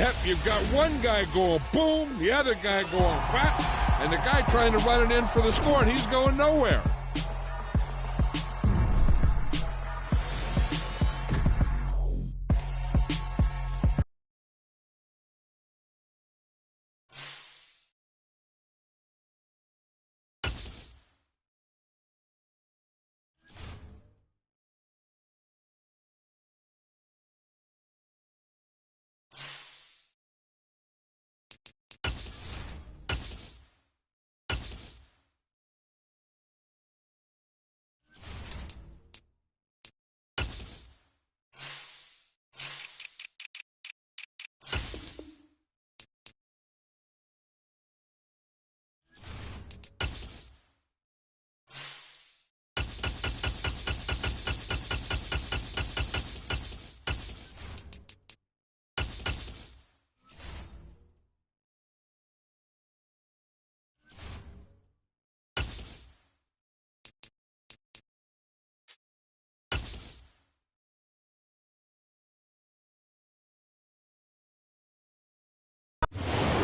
Hep, you've got one guy going boom, the other guy going whap, and the guy trying to run it in for the score, and he's going nowhere.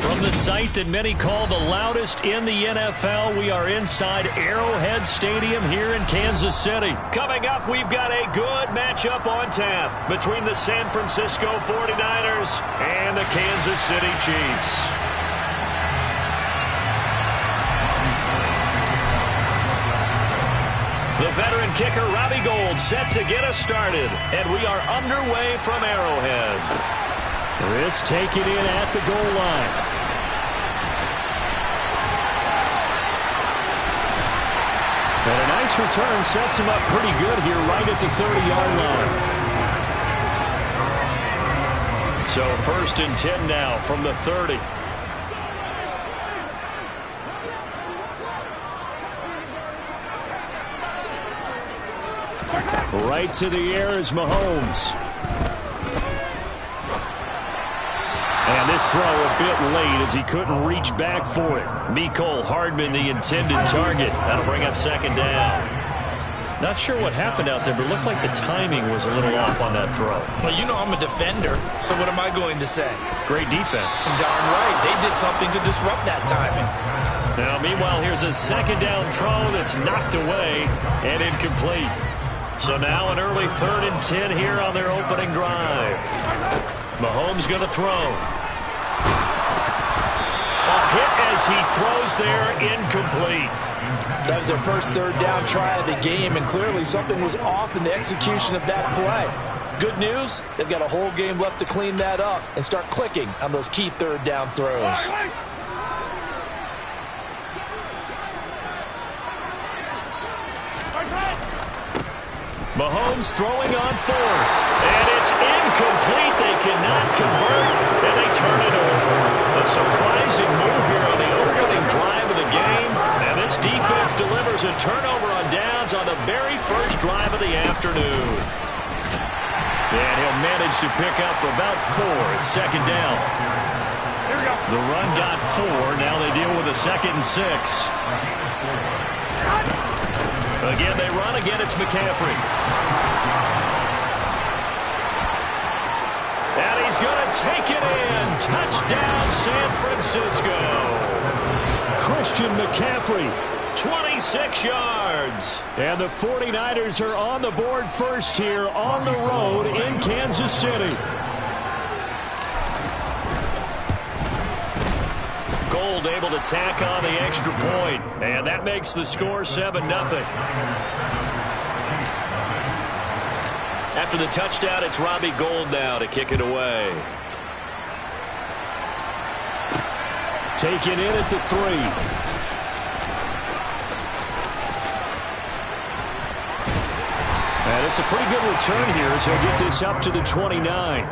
From the site that many call the loudest in the NFL, we are inside Arrowhead Stadium here in Kansas City. Coming up, we've got a good matchup on tap between the San Francisco 49ers and the Kansas City Chiefs. The veteran kicker, Robbie Gould, set to get us started, and we are underway from Arrowhead. Risk taken in at the goal line. And a nice return sets him up pretty good here right at the 30-yard line. So 1st and 10 now from the 30. Right to the air is Mahomes. And this throw a bit late as he couldn't reach back for it. Mecole Hardman, the intended target. That'll bring up 2nd down. Not sure what happened out there, but it looked like the timing was a little off on that throw. Well, you know I'm a defender, so what am I going to say? Great defense. Darn right. They did something to disrupt that timing. Now, meanwhile, here's a 2nd down throw that's knocked away and incomplete. So now an early 3rd and 10 here on their opening drive. Mahomes going to throw. A hit as he throws there, incomplete. That was their first 3rd down try of the game, and clearly something was off in the execution of that play. Good news, they've got a whole game left to clean that up and start clicking on those key 3rd down throws. Mahomes throwing on 4th, and it's incomplete. They cannot convert, and they turn it over. A surprising move here on the opening drive of the game, and this defense delivers a turnover on downs on the very first drive of the afternoon. And he'll manage to pick up about 4 at 2nd down. The run got 4. Now they deal with a 2nd and 6. Again, they run. Again, it's McCaffrey. And he's going to take it in. Touchdown, San Francisco. Christian McCaffrey, 26 yards. And the 49ers are on the board first here on the road in Kansas City. Gould able to tack on the extra point, and that makes the score 7-0. After the touchdown, it's Robbie Gould now to kick it away. Taken in at the 3. And it's a pretty good return here as he'll get this up to the 29.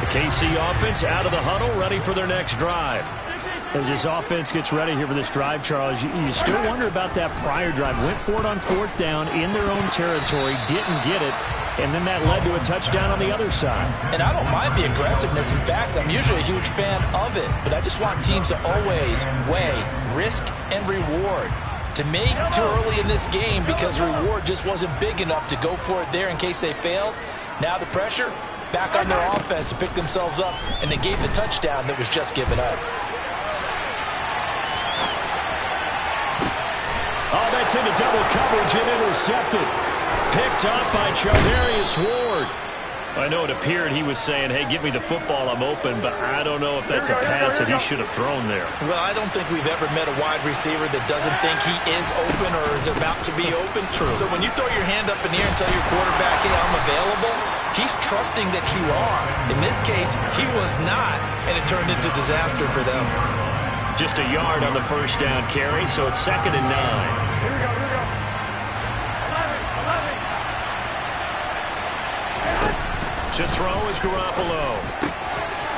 KC offense out of the huddle, ready for their next drive. As this offense gets ready here for this drive, Charles, you still wonder about that prior drive. Went for it on 4th down in their own territory, didn't get it, and then that led to a touchdown on the other side. And I don't mind the aggressiveness. In fact, I'm usually a huge fan of it, but I just want teams to always weigh risk and reward. To me, too early in this game because the reward just wasn't big enough to go for it there in case they failed. Now the pressure back on their offense to pick themselves up, and they gave the touchdown that was just given up. Oh, that's into double coverage and intercepted. Picked up by Charvarius Ward. I know it appeared he was saying, hey, give me the football, I'm open, but I don't know if that's a pass that he should have thrown there. Well, I don't think we've ever met a wide receiver that doesn't think he is open or is about to be open. True. So when you throw your hand up in the air and tell your quarterback, hey, I'm available, he's trusting that you are. In this case, he was not, and it turned into disaster for them. Just a yard on the first down carry, so it's 2nd and 9. Here we go. To throw is Garoppolo.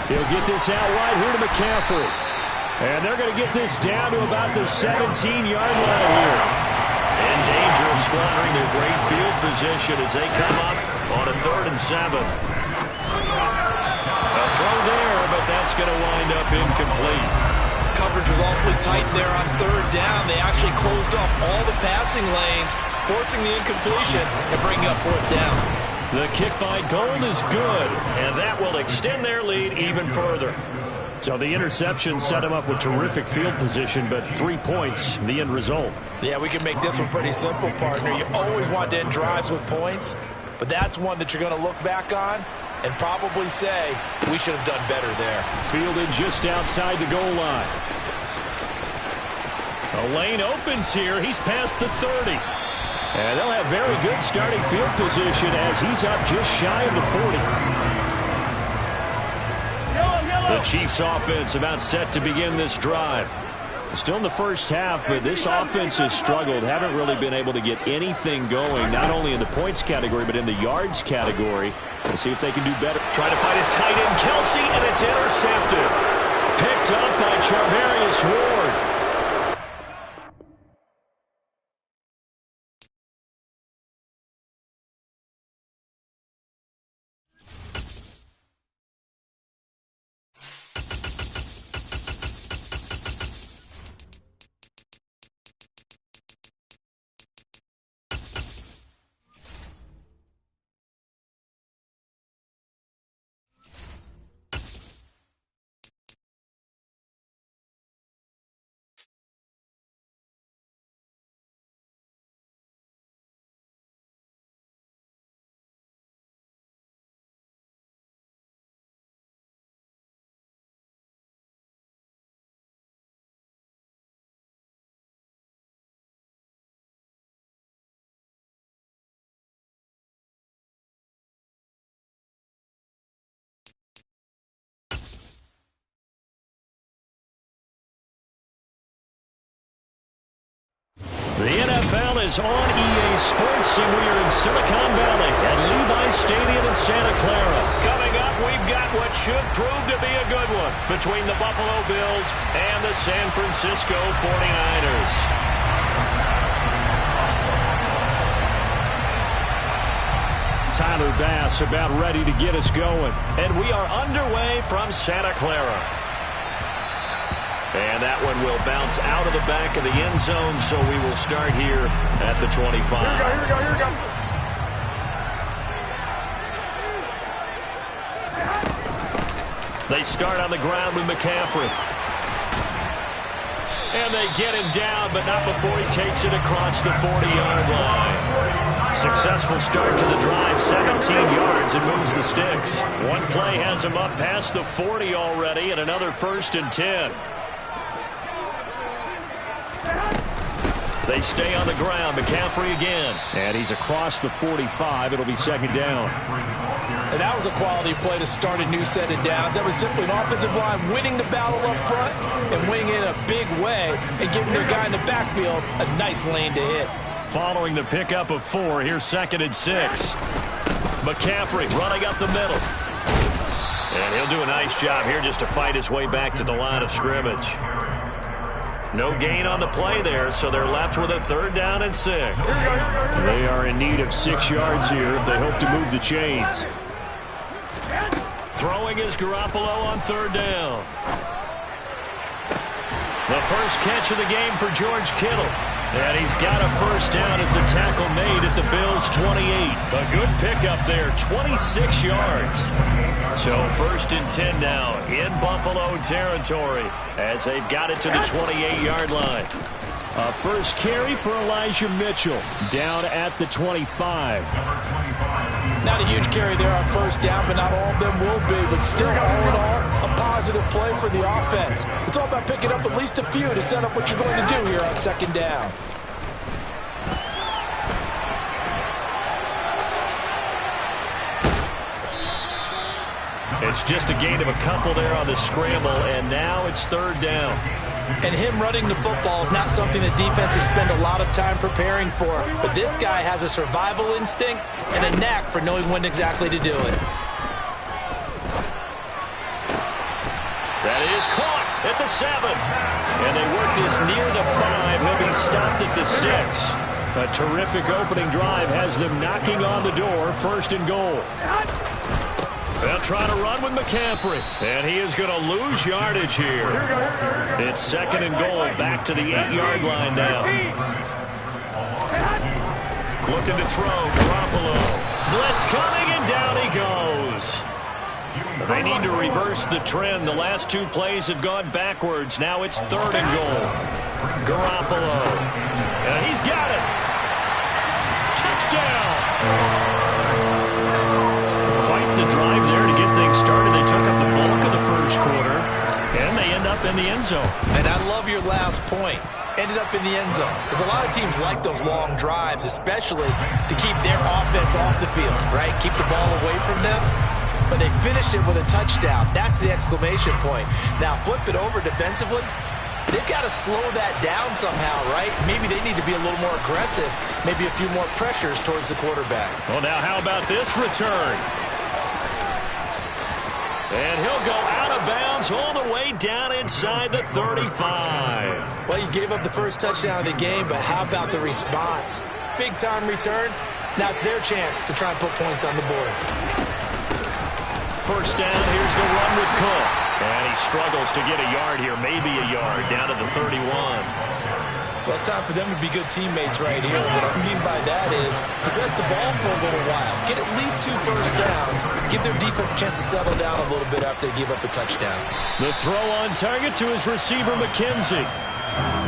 He'll get this out wide here to McCaffrey. And they're going to get this down to about the 17-yard line here. In danger of squandering their great field position as they come up on a 3rd and 7. A throw there, but that's going to wind up incomplete. Coverage was awfully tight there on 3rd down. They actually closed off all the passing lanes, forcing the incompletion and bringing up 4th down. The kick by Gold is good, and that will extend their lead even further. So the interception set him up with terrific field position, but 3 points, the end result. Yeah, we can make this one pretty simple, partner. You always want to end drives with points, but that's one that you're going to look back on and probably say, we should have done better there. Fielded just outside the goal line. A lane opens here. He's past the 30. And they'll have very good starting field position as he's up just shy of the 40. The Chiefs offense about set to begin this drive. Still in the first half, but this offense has struggled. Haven't really been able to get anything going, not only in the points category, but in the yards category. We'll see if they can do better. Trying to find his tight end, Kelsey, and it's intercepted. Picked up by Charvarius Ward. The NFL is on EA Sports, and we are in Silicon Valley at Levi Stadium in Santa Clara. Coming up, we've got what should prove to be a good one between the Buffalo Bills and the San Francisco 49ers. Tyler Bass about ready to get us going. And we are underway from Santa Clara. And that one will bounce out of the back of the end zone, so we will start here at the 25. Here we go. They start on the ground with McCaffrey. And they get him down, but not before he takes it across the 40-yard line. Successful start to the drive, 17 yards, and moves the sticks. One play has him up past the 40 already, and another 1st and 10. They stay on the ground. McCaffrey again. And he's across the 45. It'll be 2nd down. And that was a quality play to start a new set of downs. That was simply an offensive line winning the battle up front and winning it in a big way and giving their guy in the backfield a nice lane to hit. Following the pickup of 4, here's 2nd and 6. McCaffrey running up the middle. And he'll do a nice job here just to fight his way back to the line of scrimmage. No gain on the play there, so they're left with a 3rd down and 6. They are in need of 6 yards here if they hope to move the chains. Throwing is Garoppolo on 3rd down. The first catch of the game for George Kittle. And he's got a first down as a tackle made at the Bills' 28. A good pickup there, 26 yards. So 1st and 10 now in Buffalo territory as they've got it to the 28-yard line. A first carry for Elijah Mitchell down at the 25. Not a huge carry there on first down, but not all of them will be. But still, all in all, a positive play for the offense. It's all about picking up at least a few to set up what you're going to do here on 2nd down. It's just a gain of a couple there on the scramble, and now it's 3rd down. And him running the football is not something that defenses spend a lot of time preparing for. But this guy has a survival instinct and a knack for knowing when exactly to do it. That is caught at the 7. And they work this near the 5. He'll be stopped at the 6. A terrific opening drive has them knocking on the door. 1st and goal. They'll try to run with McCaffrey. And he is going to lose yardage here. It's 2nd and goal. Back to the 8-yard line now. Looking to throw. Garoppolo. Blitz coming, and down he goes. They need to reverse the trend. The last 2 plays have gone backwards. Now it's 3rd and goal. Garoppolo. And he's got it. Touchdown. Quite the drive there to get things started. They took up the bulk of the 1st quarter, and they end up in the end zone. And I love your last point. Ended up in the end zone. Because a lot of teams like those long drives, especially to keep their offense off the field, right? Keep the ball away from them. But they finished it with a touchdown. That's the exclamation point. Now, flip it over defensively. They've got to slow that down somehow, right? Maybe they need to be a little more aggressive. Maybe a few more pressures towards the quarterback. Well, now how about this return? And he'll go out of bounds all the way down inside the 35. Well, you gave up the first touchdown of the game, but how about the response? Big-time return. Now it's their chance to try and put points on the board. First down, here's the run with Cook. And he struggles to get a yard here, maybe a yard, down to the 31. Well, it's time for them to be good teammates right here. What I mean by that is possess the ball for a little while. Get at least 2 first downs. Give their defense a chance to settle down a little bit after they give up a touchdown. The throw on target to his receiver, McKenzie.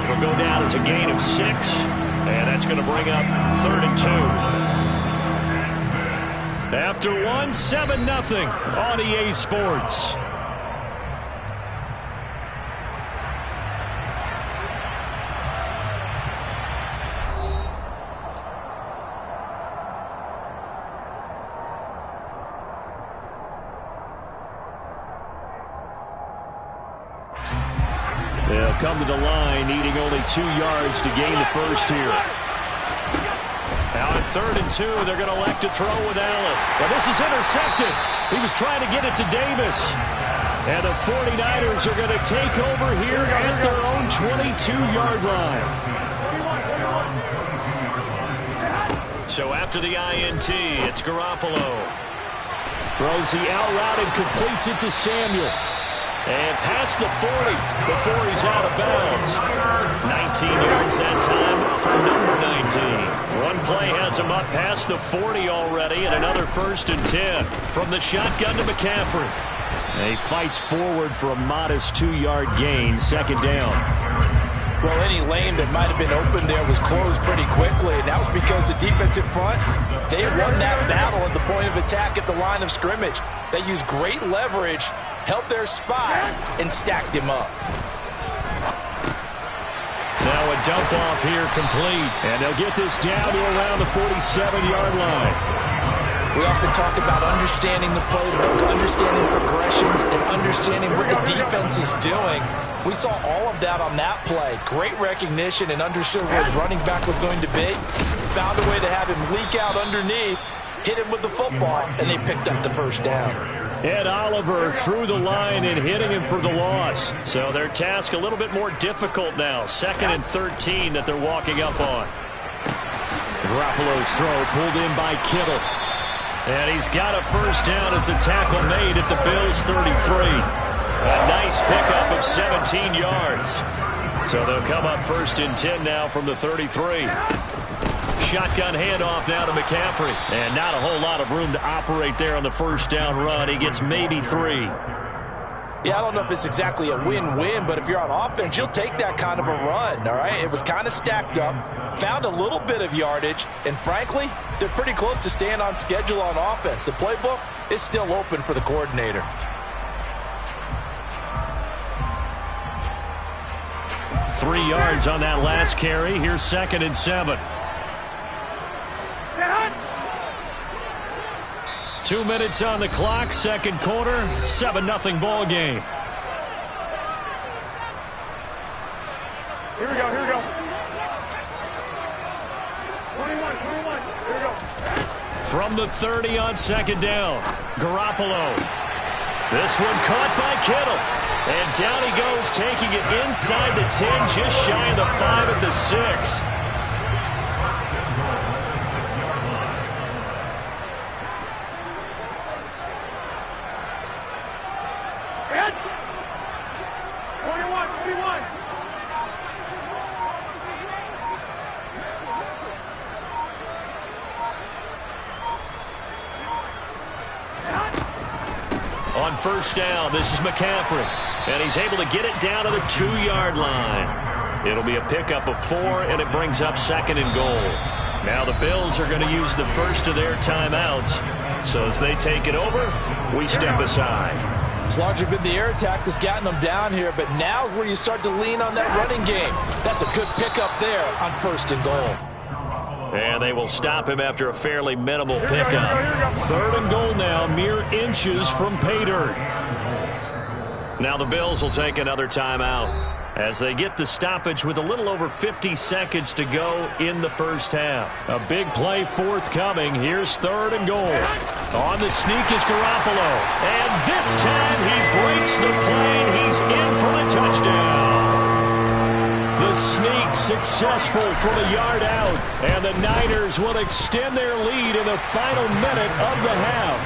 It'll go down as a gain of 6. And that's going to bring up 3rd and 2. After 1, 7-0 on EA Sports. They'll come to the line, needing only 2 yards to gain the first here. Now on 3rd and 2, they're going to elect to throw with Allen. But this is intercepted. He was trying to get it to Davis. And the 49ers are going to take over here at their own 22-yard line. So after the INT, it's Garoppolo. Throws the out route and completes it to Samuel. And past the 40 before he's out of bounds. 19 yards that time for number 19. One play has him up past the 40 already, and another 1st and 10 from the shotgun to McCaffrey. And he fights forward for a modest 2-yard gain, 2nd down. Well, any lane that might have been open there was closed pretty quickly, and that was because the defensive front, they won that battle at the point of attack at the line of scrimmage. They used great leverage, held their spot, and stacked him up. Now a dump off here complete, and they'll get this down to around the 47-yard line. We often talk about understanding the playbook, understanding progressions, and understanding what the defense is doing. We saw all of that on that play. Great recognition and understood where his running back was going to be. Found a way to have him leak out underneath, hit him with the football, and they picked up the first down. Ed Oliver through the line and hitting him for the loss. So their task a little bit more difficult now. 2nd and 13 that they're walking up on. Garoppolo's throw pulled in by Kittle. And he's got a first down as a tackle made at the Bills' 33. A nice pickup of 17 yards. So they'll come up 1st and 10 now from the 33. Shotgun handoff now to McCaffrey. And not a whole lot of room to operate there on the 1st down run. He gets maybe 3. Yeah, I don't know if it's exactly a win-win, but if you're on offense, you'll take that kind of a run, all right? It was kind of stacked up, found a little bit of yardage, and frankly, they're pretty close to staying on schedule on offense. The playbook is still open for the coordinator. Three yards on that last carry. Here's 2nd and 7. 2 minutes on the clock, 2nd quarter, 7-0 ball game. Here we go, here we go. 21, here we go. From the 30 on 2nd down, Garoppolo. This one caught by Kittle. And down he goes, taking it inside the 10, just shy of the 5 at the 6. On 1st down, this is McCaffrey. And he's able to get it down to the 2-yard line. It'll be a pickup of 4, and it brings up 2nd and goal. Now the Bills are going to use the first of their timeouts. So as they take it over, we step aside. It's largely been the air attack that's gotten them down here, but now's where you start to lean on that running game. That's a good pickup there on 1st and goal. And they will stop him after a fairly minimal pickup. 3rd and goal now, mere inches from pay dirt. Now the Bills will take another timeout as they get the stoppage with a little over 50 seconds to go in the 1st half. A big play forthcoming. Here's 3rd and goal. On the sneak is Garoppolo. And this time he breaks the plane. He's in for the touchdown. The sneak successful from a yard out. And the Niners will extend their lead in the final minute of the half.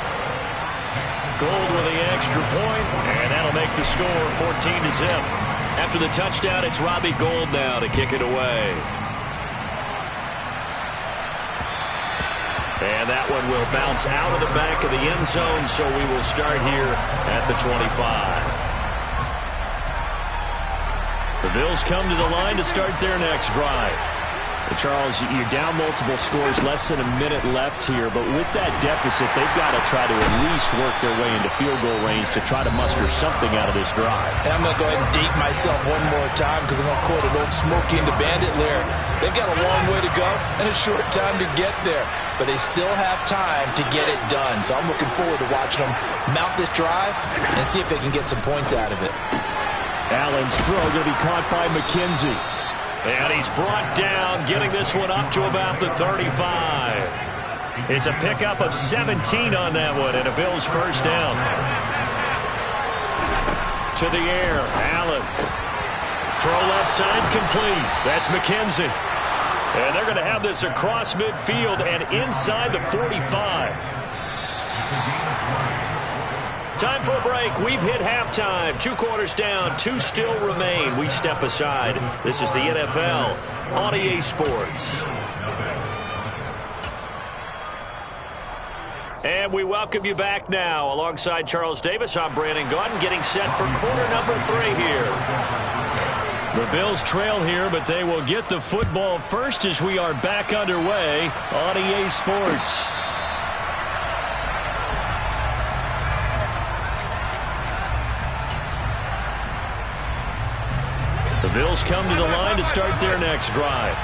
Gold with the extra point, and that'll make the score 14-0. After the touchdown, it's Robbie Gould now to kick it away. And that one will bounce out of the back of the end zone, so we will start here at the 25. The Bills come to the line to start their next drive. Charles, you're down multiple scores, less than a minute left here, but with that deficit, they've got to try to at least work their way into field goal range to try to muster something out of this drive. And I'm going to go ahead and date myself one more time because I'm going to quote an old Smokey and the Bandit lyric. They've got a long way to go and a short time to get there, but they still have time to get it done. So I'm looking forward to watching them mount this drive and see if they can get some points out of it. Allen's throw going to be caught by McKenzie. And he's brought down, getting this one up to about the 35. It's a pickup of 17 on that one, and a Bills 1st down. To the air, Allen. Throw left side complete. That's McKenzie. And they're going to have this across midfield and inside the 45. Time for a break. We've hit halftime. 2 quarters down. 2 still remain. We step aside. This is the NFL on EA Sports. And we welcome you back now. Alongside Charles Davis, I'm Brandon Gaudin, getting set for quarter number 3 here. The Bills trail here, but they will get the football first as we are back underway on EA Sports. The Bills come to the line to start their next drive.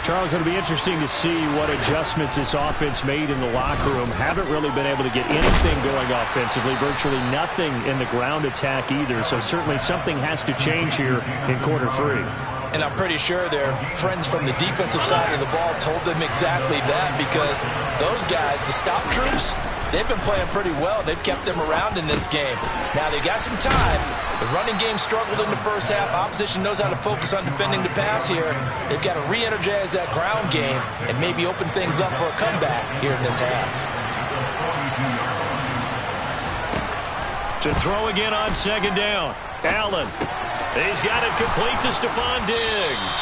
Charles, it'll be interesting to see what adjustments this offense made in the locker room. Haven't really been able to get anything going offensively, virtually nothing in the ground attack either. So certainly something has to change here in quarter 3. And I'm pretty sure their friends from the defensive side of the ball told them exactly that, because those guys, the stop troops, they've been playing pretty well. They've kept them around in this game. Now, they got some time. The running game struggled in the first half. Opposition knows how to focus on defending the pass here. They've got to re-energize that ground game and maybe open things up for a comeback here in this half. To throw again on 2nd down. Allen. He's got it complete to Stephon Diggs.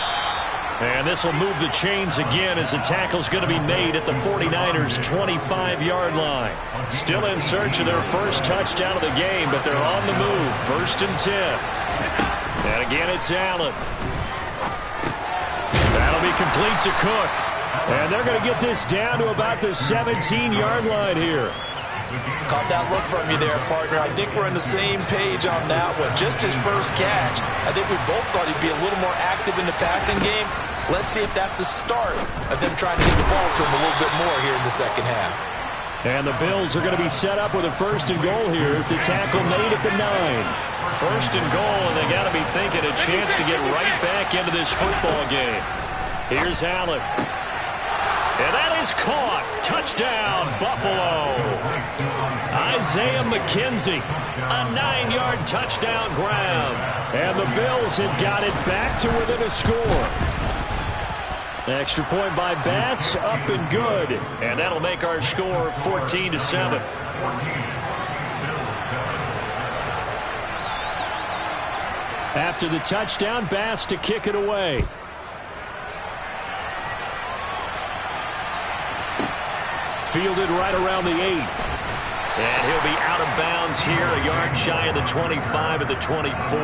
And this will move the chains again as the tackle's going to be made at the 49ers' 25-yard line. Still in search of their first touchdown of the game, but they're on the move. 1st and 10. And again, it's Allen. That'll be complete to Cook. And they're going to get this down to about the 17-yard line here. Caught that look from you there, partner. I think we're on the same page on that one. Just his first catch. I think we both thought he'd be a little more active in the passing game. Let's see if that's the start of them trying to get the ball to him a little bit more here in the second half. And the Bills are going to be set up with a 1st and goal here as the tackle made at the 9. 1st and goal, and they got to be thinking a chance to get right back into this football game. Here's Allen. And that is caught. Touchdown, Buffalo. Isaiah McKenzie, a 9-yard touchdown grab. And the Bills have got it back to within a score. Extra point by Bass, up and good. And that'll make our score 14-7. After the touchdown, Bass to kick it away. Fielded right around the 8. And he'll be out of bounds here, a yard shy of the 25 at the 24.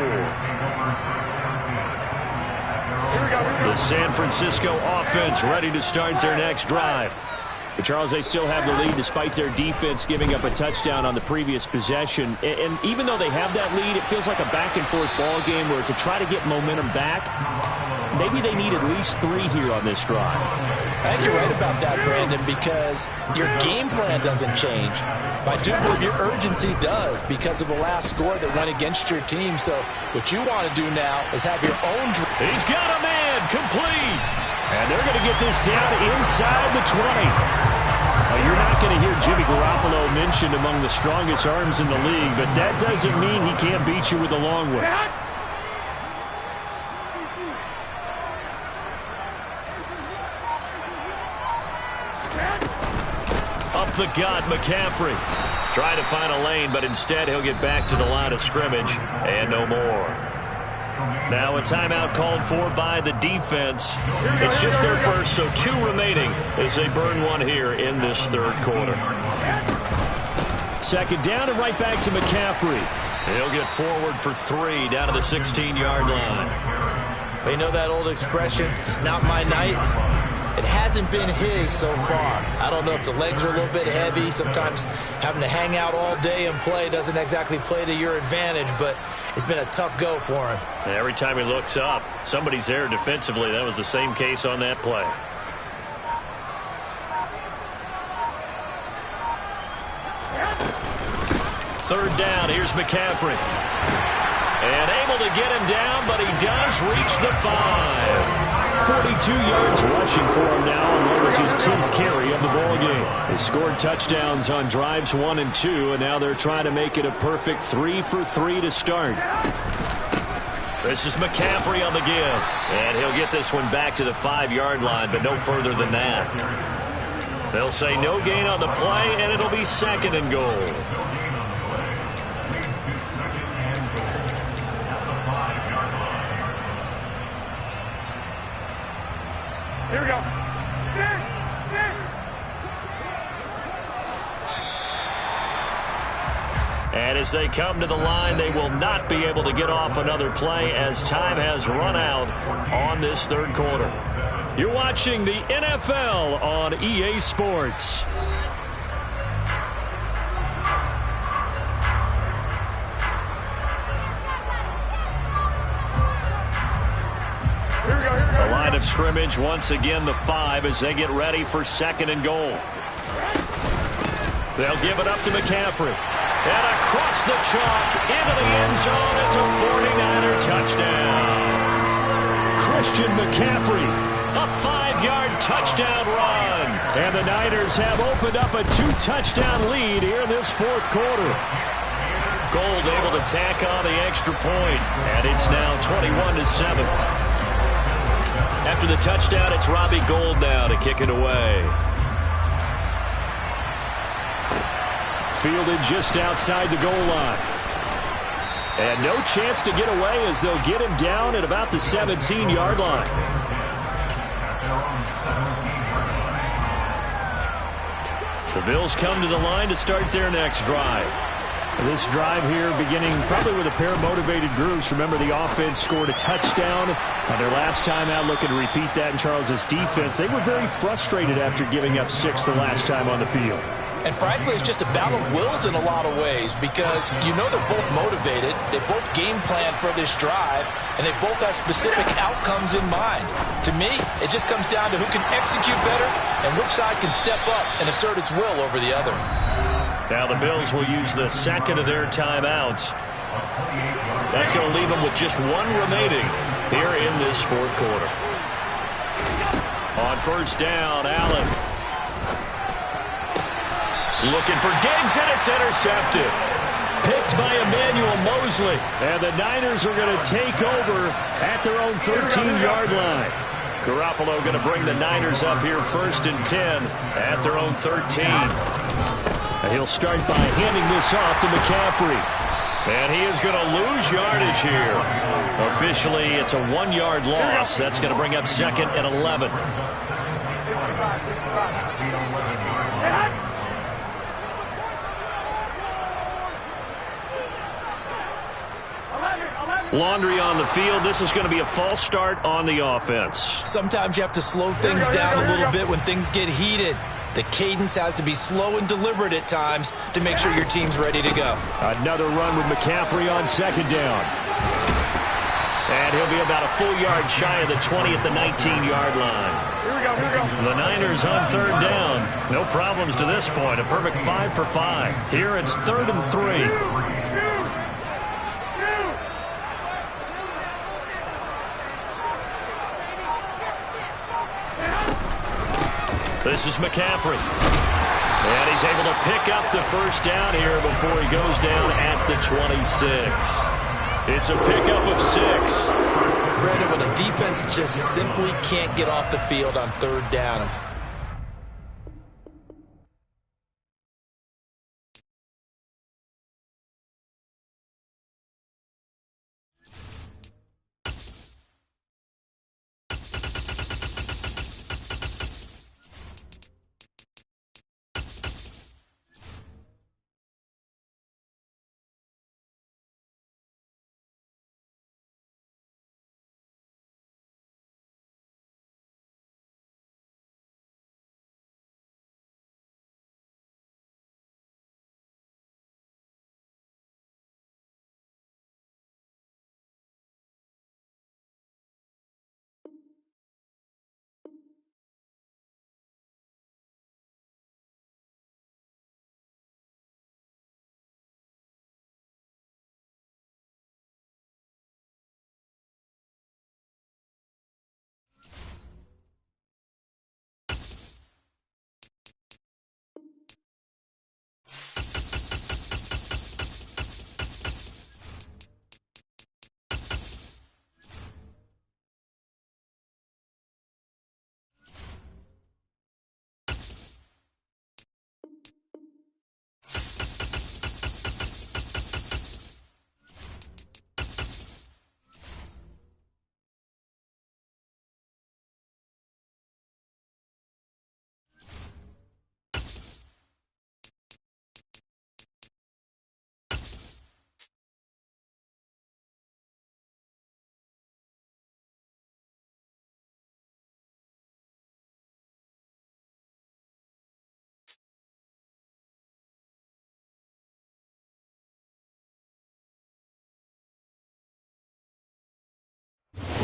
The San Francisco offense ready to start their next drive. But Charles, they still have the lead despite their defense giving up a touchdown on the previous possession. And even though they have that lead, it feels like a back-and-forth ball game where to try to get momentum back, maybe they need at least 3 here on this drive. I think you're right about that, Brandon, because your game plan doesn't change. I do believe your urgency does because of the last score that went against your team. So what you want to do now is have your own drive. He's got a man complete. And they're going to get this down inside the 20. You're not going to hear Jimmy Garoppolo mentioned among the strongest arms in the league, but that doesn't mean he can't beat you with a long one. Up the gut, McCaffrey. Trying to find a lane, but instead he'll get back to the line of scrimmage and no more. Now a timeout called for by the defense. It's just their first, so 2 remaining as they burn one here in this 3rd quarter. 2nd down and right back to McCaffrey. He'll get forward for 3 down to the 16-yard line. You know that old expression, it's not my night? It hasn't been his so far. I don't know if the legs are a little bit heavy. Sometimes having to hang out all day and play doesn't exactly play to your advantage, but it's been a tough go for him. Every time he looks up, somebody's there defensively. That was the same case on that play. Third down, here's McCaffrey. And able to get him down, but he does reach the 5. 42 yards rushing for him now, and what was his 10th carry of the ball game. They scored touchdowns on drives 1 and 2, and now they're trying to make it a perfect 3 for 3 to start. This is McCaffrey on the give, and he'll get this one back to the 5-yard line, but no further than that. They'll say no gain on the play, and it'll be 2nd and goal. Here we go. And as they come to the line, they will not be able to get off another play as time has run out on this 3rd quarter. You're watching the NFL on EA Sports. The line of scrimmage, once again the 5 as they get ready for 2nd and goal. They'll give it up to McCaffrey. And across the chalk into the end zone. It's a 49er touchdown. Christian McCaffrey. A 5-yard touchdown run. And the Niners have opened up a 2-touchdown lead here in this 4th quarter. Gold able to tack on the extra point. And it's now 21-7. After the touchdown, it's Robbie Gould now to kick it away. Fielded just outside the goal line. And no chance to get away as they'll get him down at about the 17-yard line. The Bills come to the line to start their next drive. This drive here beginning probably with a pair of motivated groups. Remember, the offense scored a touchdown on their last time out, looking to repeat that in Charles' defense. They were very frustrated after giving up 6 the last time on the field. And frankly, it's just a battle of wills in a lot of ways because you know they're both motivated, they both game plan for this drive, and they both have specific outcomes in mind. To me, it just comes down to who can execute better and which side can step up and assert its will over the other. Now the Bills will use the second of their timeouts. That's going to leave them with just one remaining here in this fourth quarter. On first down, Allen. Looking for Diggs, and it's intercepted. Picked by Emmanuel Mosley. And the Niners are going to take over at their own 13-yard line. Garoppolo going to bring the Niners up here first and 10 at their own 13. And he'll start by handing this off to McCaffrey. And he is going to lose yardage here. Officially, it's a 1-yard loss. That's going to bring up second and 11. Laundry on the field. This is going to be a false start on the offense. Sometimes you have to slow things down a little bit when things get heated. The cadence has to be slow and deliberate at times to make sure your team's ready to go. Another run with McCaffrey on second down. And he'll be about a full yard shy of the 20 at the 19-yard line. The Niners on third down. No problems to this point. A perfect 5 for 5. Here it's 3rd and 3. This is McCaffrey. And he's able to pick up the first down here before he goes down at the 26. It's a pickup of 6. Brandon, when a defense just simply can't get off the field on third down,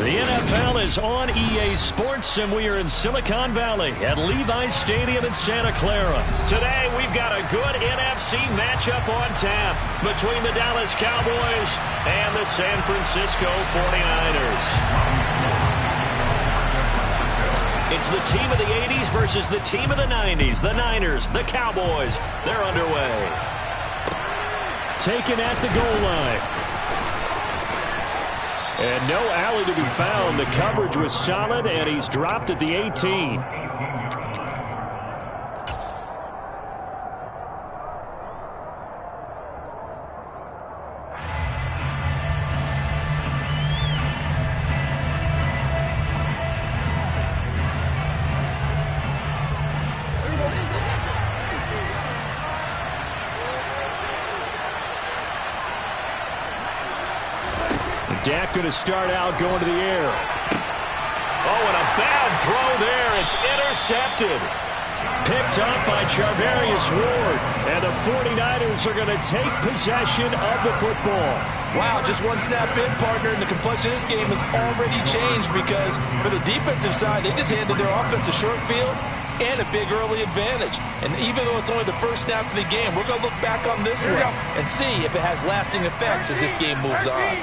The NFL is on EA Sports, and we are in Silicon Valley at Levi's Stadium in Santa Clara. Today, we've got a good NFC matchup on tap between the Dallas Cowboys and the San Francisco 49ers. It's the team of the 80s versus the team of the 90s. The Niners, the Cowboys, they're underway. Taken at the goal line. And no alley to be found. The coverage was solid, and he's dropped at the 18. Dak going to start out going to the air. Oh, and a bad throw there. It's intercepted. Picked up by Charvarius Ward. And the 49ers are going to take possession of the football. Wow, just one snap in, partner, and the complexion of this game has already changed because for the defensive side, they just handed their offense a short field and a big early advantage. And even though it's only the first snap of the game, we're going to look back on this one and see if it has lasting effects as this game moves on.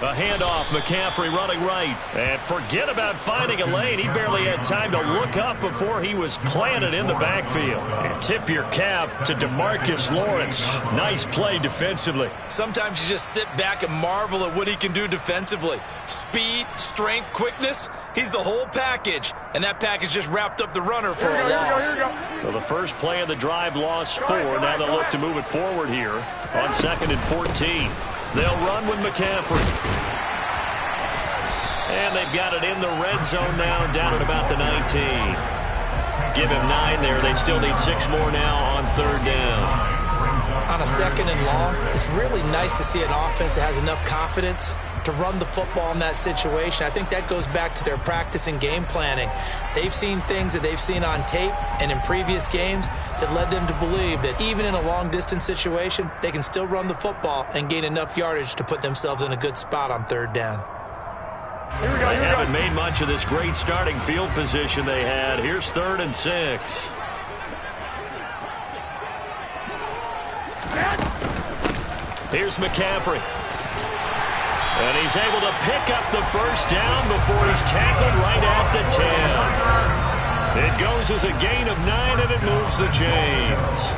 A handoff, McCaffrey running right. And forget about finding a lane. He barely had time to look up before he was planted in the backfield. And tip your cap to DeMarcus Lawrence. Nice play defensively. Sometimes you just sit back and marvel at what he can do defensively. Speed, strength, quickness. He's the whole package. And that package just wrapped up the runner for a loss. Well, the first play of the drive lost 4. Now they'll look to move it forward here on 2nd and 14. They'll run with McCaffrey. And they've got it in the red zone now, down at about the 19. Give him 9 there. They still need 6 more now on 3rd down. On a 2nd and long, it's really nice to see an offense that has enough confidence to run the football in that situation. I think that goes back to their practice and game planning. They've seen things that they've seen on tape and in previous games that led them to believe that even in a long-distance situation, they can still run the football and gain enough yardage to put themselves in a good spot on 3rd down. They haven't made much of this great starting field position they had. Here's 3rd and 6. Here's McCaffrey. And he's able to pick up the first down before he's tackled right at the 10. It goes as a gain of 9, and it moves the chains.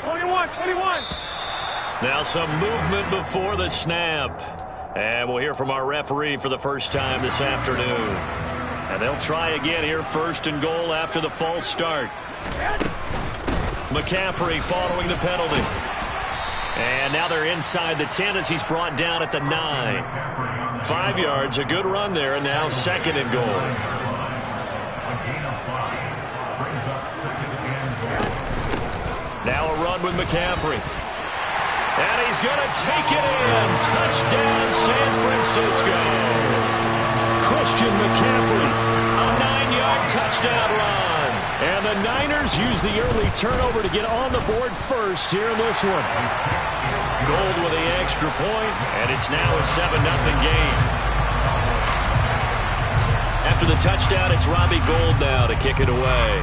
21. Now some movement before the snap. And we'll hear from our referee for the first time this afternoon. And they'll try again here, 1st and goal after the false start. McCaffrey following the penalty. And now they're inside the 10 as he's brought down at the 9. 5 yards, a good run there, and now 2nd and goal. Now a run with McCaffrey. And he's going to take it in. Touchdown, San Francisco. Christian McCaffrey. A 9-yard touchdown run. And the Niners use the early turnover to get on the board first here in this one. Gold with the extra point, and it's now a 7-0 game. After the touchdown, it's Robbie Gould now to kick it away.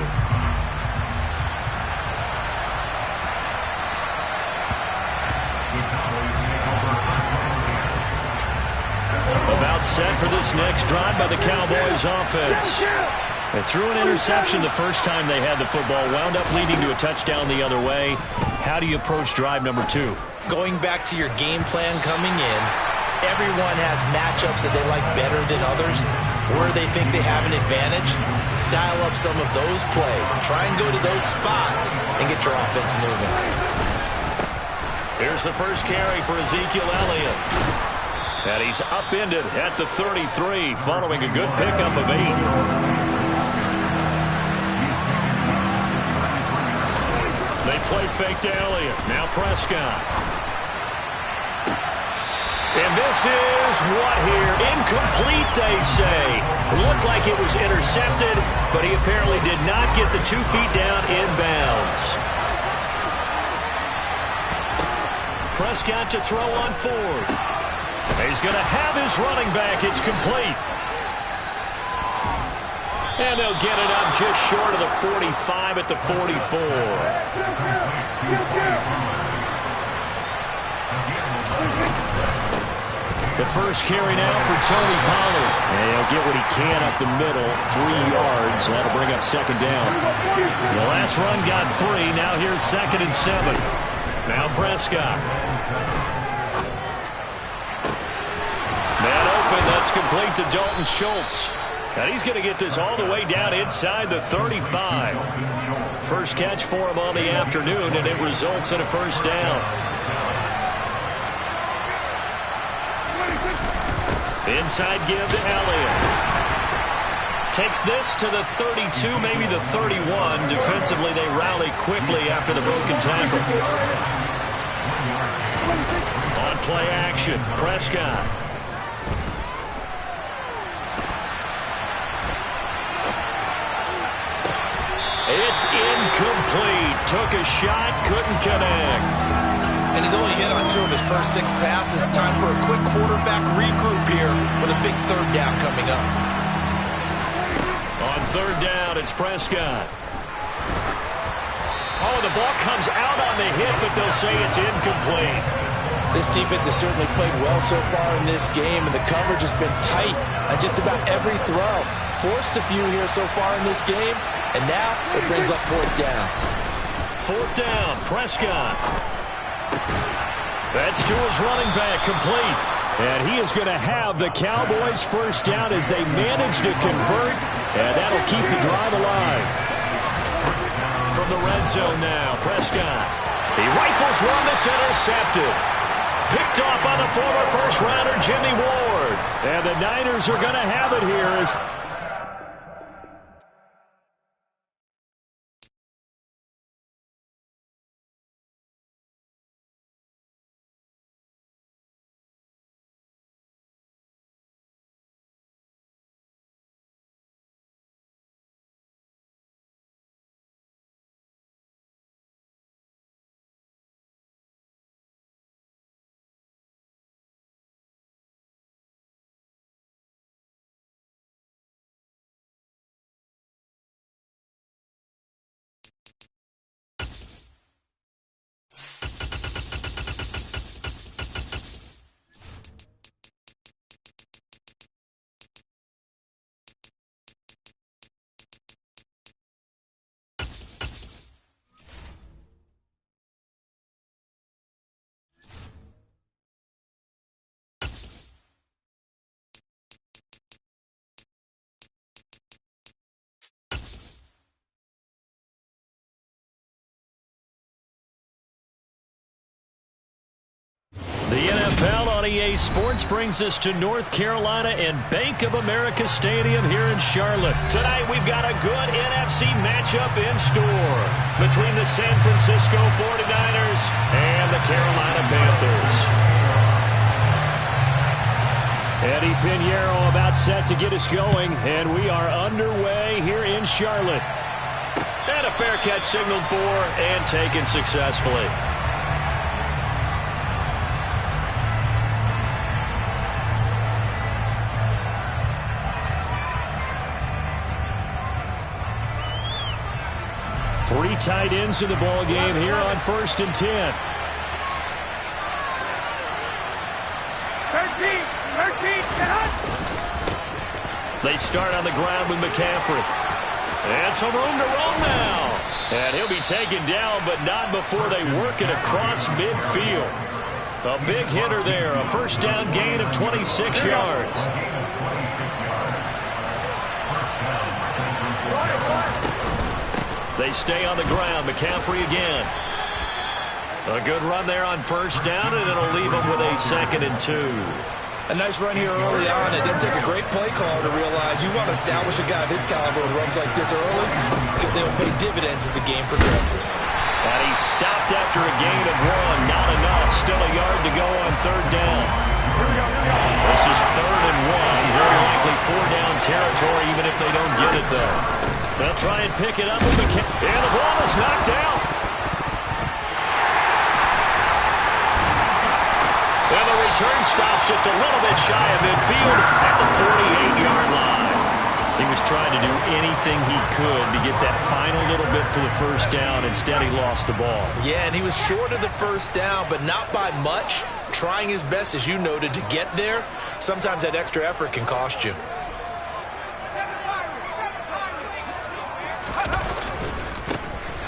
About set for this next drive by the Cowboys offense. They threw an interception the first time they had the football, wound up leading to a touchdown the other way. How do you approach drive number 2? Going back to your game plan coming in, everyone has matchups that they like better than others, where they think they have an advantage. Dial up some of those plays. Try and go to those spots and get your offense moving. Here's the first carry for Ezekiel Elliott. And he's upended at the 33 following a good pickup of 8. They play fake to Elliott. Now Prescott. And this is what here? Incomplete, they say. Looked like it was intercepted, but he apparently did not get the 2 feet down in bounds. Prescott to throw on 4th. He's going to have his running back. It's complete. And they'll get it up just short of the 45 at the 44. The first carry now for Tony Pollard. And he'll get what he can up the middle, 3 yards. And that'll bring up 2nd down. The last run got 3. Now here's 2nd and 7. Now Prescott. Man open. That's complete to Dalton Schultz. And he's going to get this all the way down inside the 35. First catch for him on the afternoon, and it results in a first down. Inside give to Elliott. Takes this to the 32, maybe the 31. Defensively, they rally quickly after the broken tackle. On play action, Prescott. It's incomplete. Took a shot, couldn't connect. And he's only hit on 2 of his first 6 passes. Time for a quick quarterback regroup here with a big third down coming up. On third down, it's Prescott. Oh, the ball comes out on the hit, but they'll say it's incomplete. This defense has certainly played well so far in this game, and the coverage has been tight on just about every throw. Forced a few here so far in this game, and now it brings up fourth down. Fourth down, Prescott. That's to his running back, complete. And he is going to have the Cowboys first down as they manage to convert, and that'll keep the drive alive. From the red zone now, Prescott. He rifles one that's intercepted. Picked off by the former first-rounder, Jimmy Ward. And the Niners are going to have it here as The NFL on EA Sports brings us to North Carolina and Bank of America Stadium here in Charlotte. Tonight we've got a good NFC matchup in store between the San Francisco 49ers and the Carolina Panthers. Eddie Pinheiro about set to get us going, and we are underway here in Charlotte. And a fair catch signaled for and taken successfully. Three tight ends in the ball game here on 1st and 10. 13, They start on the ground with McCaffrey. And some room to roam now. And he'll be taken down, but not before they work it across midfield. A big hitter there, a first down gain of 26 yards. They stay on the ground. McCaffrey again. A good run there on first down, and it'll leave them with a 2nd and 2. A nice run here early on. It didn't take a great play caller to realize you want to establish a guy of his caliber with runs like this early because they'll pay dividends as the game progresses. And he stopped after a gain of 1. Not enough. Still a yard to go on third down. This is 3rd and 1. Very likely 4-down territory, even if they don't get it, though. They'll try and pick it up with McCaffrey. And the ball is knocked out. And the return stops just a little bit shy of midfield at the 48-yard line. He was trying to do anything he could to get that final little bit for the first down. Instead, he lost the ball. Yeah, and he was short of the first down, but not by much. Trying his best, as you noted, to get there. Sometimes that extra effort can cost you.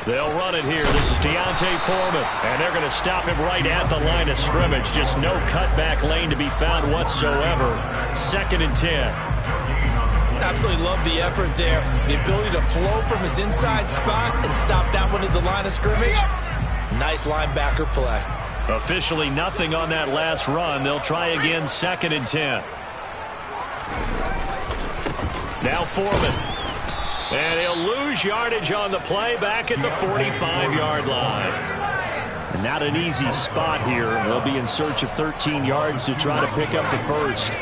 They'll run it here. This is Deontay Foreman. And they're going to stop him right at the line of scrimmage. Just no cutback lane to be found whatsoever. 2nd and 10. Absolutely love the effort there. The ability to flow from his inside spot and stop that one at the line of scrimmage. Nice linebacker play. Officially nothing on that last run. They'll try again 2nd and 10. Now Foreman. And he'll lose yardage on the play back at the 45-yard line. And not an easy spot here. They'll be in search of 13 yards to try to pick up the first.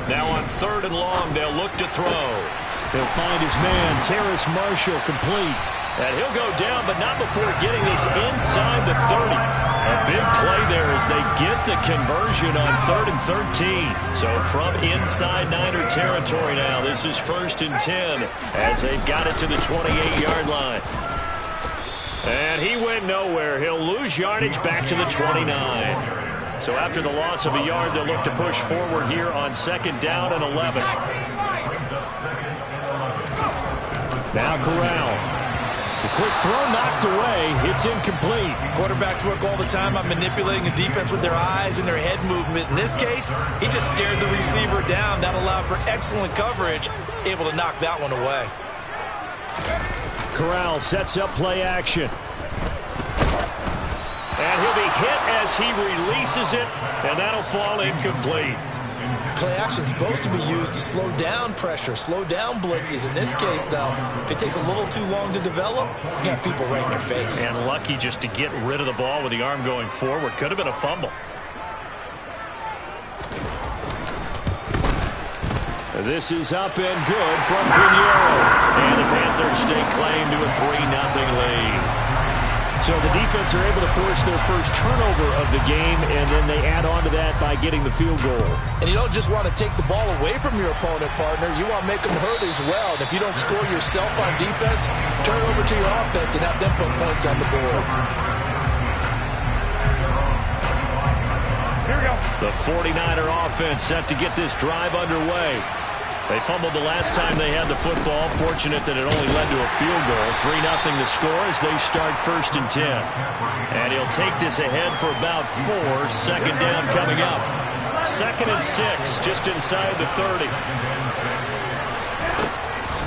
Now on 3rd and long, they'll look to throw. He'll find his man, Terrace Marshall, complete. And he'll go down, but not before getting this inside the 30. A big play there as they get the conversion on 3rd and 13. So from inside Niner territory now, this is 1st and 10 as they've got it to the 28-yard line. And he went nowhere. He'll lose yardage back to the 29. So after the loss of a yard, they'll look to push forward here on 2nd down and 11. Now Corral. The quick throw knocked away. It's incomplete. Quarterbacks work all the time on manipulating the defense with their eyes and their head movement. In this case, he just stared the receiver down. That allowed for excellent coverage, able to knock that one away. Corral sets up play action. And he'll be hit as he releases it, and that'll fall incomplete. Play action is supposed to be used to slow down pressure, slow down blitzes. In this case, though, if it takes a little too long to develop, you got people right in your face. And lucky just to get rid of the ball with the arm going forward. Could have been a fumble. This is up and good from Pinheiro. And the Panthers stake claim to a 3-0 lead. So the defense are able to force their first turnover of the game, and then they add on to that by getting the field goal. And you don't just want to take the ball away from your opponent, partner. You want to make them hurt as well. And if you don't score yourself on defense, turn it over to your offense and have them put points on the board. Here we go. The 49er offense set to get this drive underway. They fumbled the last time they had the football. Fortunate that it only led to a field goal. 3-0 to score as they start 1st and 10. And he'll take this ahead for about 4. 2nd down coming up. 2nd and 6, just inside the 30.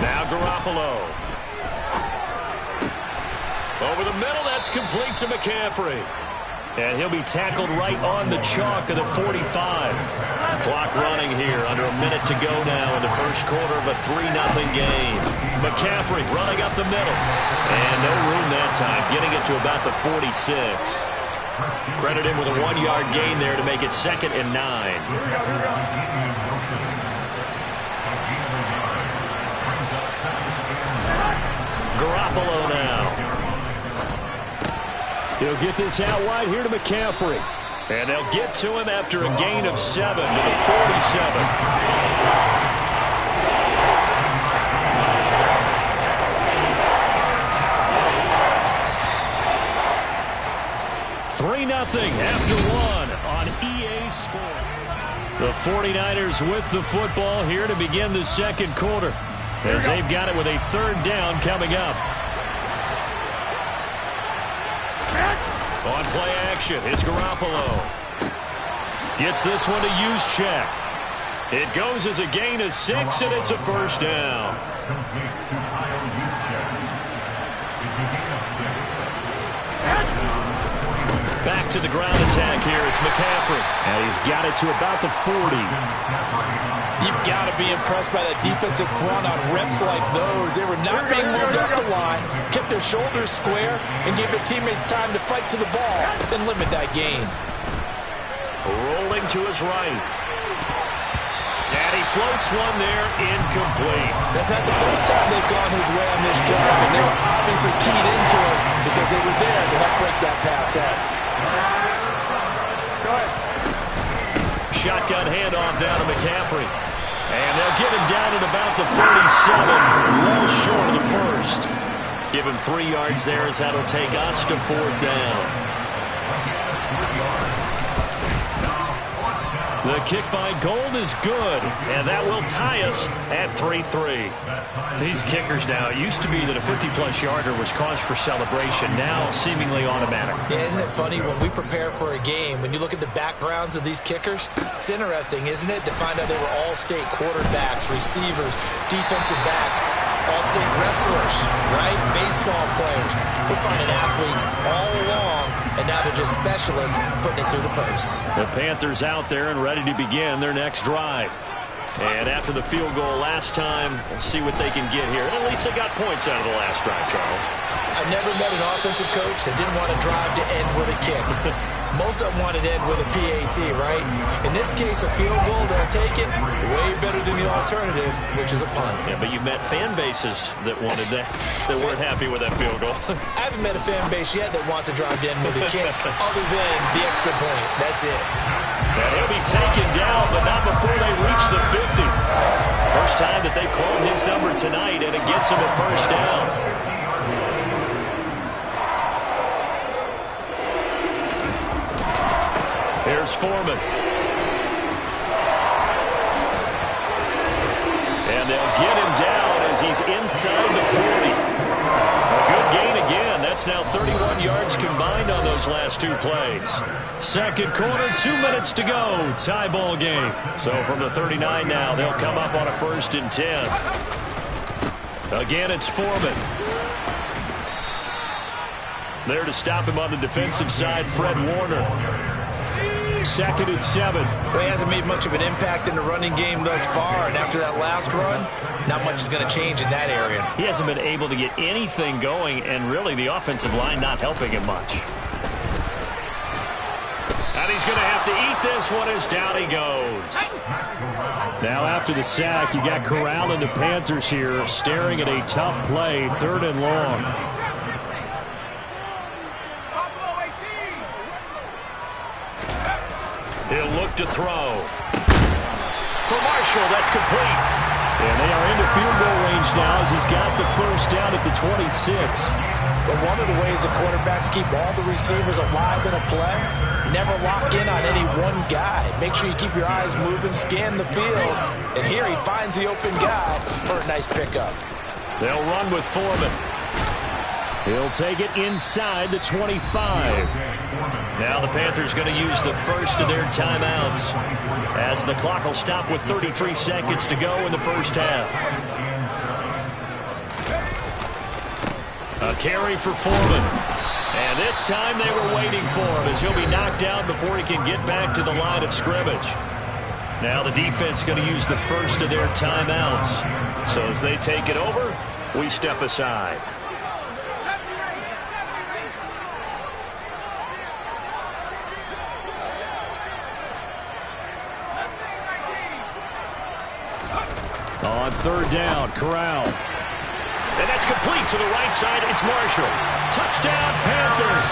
Now Garoppolo. Over the middle, that's complete to McCaffrey. And he'll be tackled right on the chalk of the 45. Clock running here. Under a minute to go now in the first quarter of a 3-0 game. McCaffrey running up the middle. And no room that time. Getting it to about the 46. Credit him with a 1-yard gain there to make it 2nd and 9. Garoppolo now. He'll get this out wide here to McCaffrey. And they'll get to him after a gain of 7 to the 47. 3-0 after 1 on EA Sports. The 49ers with the football here to begin the 2nd quarter, as they've got it with a 3rd down coming up. On play action, it's Garoppolo. Gets this one to Juszczyk. It goes as a gain of 6, and it's a 1st down. Back to the ground attack here. It's McCaffrey. And he's got it to about the 40. You've got to be impressed by that defensive front on reps like those. They were not being moved up the line, kept their shoulders square, and gave their teammates time to fight to the ball and limit that gain. Rolling to his right. And he floats one there, incomplete. That's not the first time they've gone his way on this drive, and they were obviously keyed into it because they were there to help break that pass out. Go ahead. Shotgun handoff down to McCaffrey. And they'll get him down at about the 47, well short of the 1st. Give him 3 yards there as that'll take us to 4th down. The kick by Gold is good, and that will tie us at 3-3. These kickers now, it used to be that a 50-plus yarder was cause for celebration, now seemingly automatic. Yeah, isn't it funny when we prepare for a game, when you look at the backgrounds of these kickers, it's interesting, isn't it, to find out they were all-state quarterbacks, receivers, defensive backs, all-state wrestlers, right? Baseball players. We're finding athletes all along, and now they're just specialists putting it through the posts. The Panthers out there and ready to begin their next drive. And after the field goal last time, we'll see what they can get here. At least they got points out of the last drive, Charles. I've never met an offensive coach that didn't want to drive to end with a kick. Most of them wanted to end with a PAT, right? In this case, a field goal, they'll take it. Way better than the alternative, which is a punt. Yeah, but you've met fan bases that wanted that, that weren't happy with that field goal. I haven't met a fan base yet that wants to drive to end with a kick, other than the extra point. That's it. And he'll be taken down, but not before they reach the 50. First time that they've called his number tonight, and it gets him a first down. Here's Foreman. And they'll get him down as he's inside the 40. A good gain again. That's now 31 yards combined on those last two plays. Second quarter, 2 minutes to go. Tie ball game. So from the 39 now, they'll come up on a 1st and 10. Again, it's Foreman. There to stop him on the defensive side, Fred Warner. 2nd and 7. Well, he hasn't made much of an impact in the running game thus far, and after that last run, not much is going to change in that area. He hasn't been able to get anything going, and really the offensive line not helping him much. And he's going to have to eat this one as down he goes. Now after the sack, you got Corral and the Panthers here staring at a tough play, 3rd and long. He'll look to throw. For Marshall, that's complete. And they are into field goal range now as he's got the first down at the 26. But one of the ways the quarterbacks keep all the receivers alive in a play, never lock in on any one guy. Make sure you keep your eyes moving, scan the field. And here he finds the open guy for a nice pickup. They'll run with Foreman. He'll take it inside the 25. Now the Panthers going to use the first of their timeouts as the clock will stop with 33 seconds to go in the first half. A carry for Foreman. And this time they were waiting for him as he'll be knocked down before he can get back to the line of scrimmage. Now the defense going to use the first of their timeouts. So as they take it over, we step aside. On 3rd down, Corral. And that's complete to the right side. It's Marshall. Touchdown, Panthers.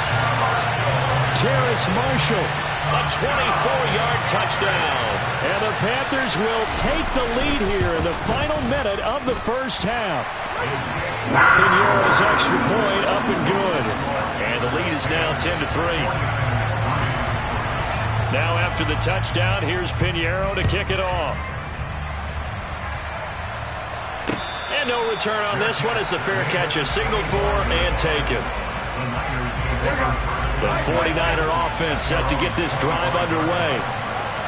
Terrace Marshall. A 24-yard touchdown. And the Panthers will take the lead here in the final minute of the first half. Pinheiro's extra point up and good. And the lead is now 10-3. Now after the touchdown, here's Pinheiro to kick it off. And no return on this one as the fair catch is signaled for and taken. The 49er offense set to get this drive underway.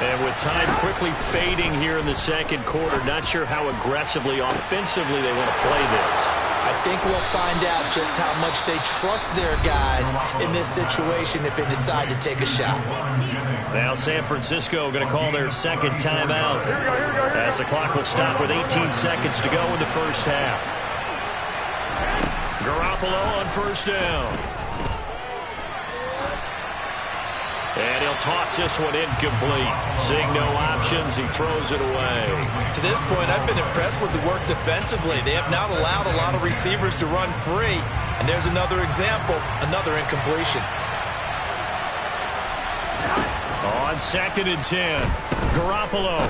And with time quickly fading here in the second quarter, not sure how aggressively, offensively they want to play this. I think we'll find out just how much they trust their guys in this situation if they decide to take a shot. Now San Francisco going to call their second timeout as the clock will stop with 18 seconds to go in the first half. Garoppolo on first down. And he'll toss this one incomplete. Seeing no options, he throws it away. To this point, I've been impressed with the work defensively. They have not allowed a lot of receivers to run free. And there's another example, another incompletion. On 2nd and 10, Garoppolo.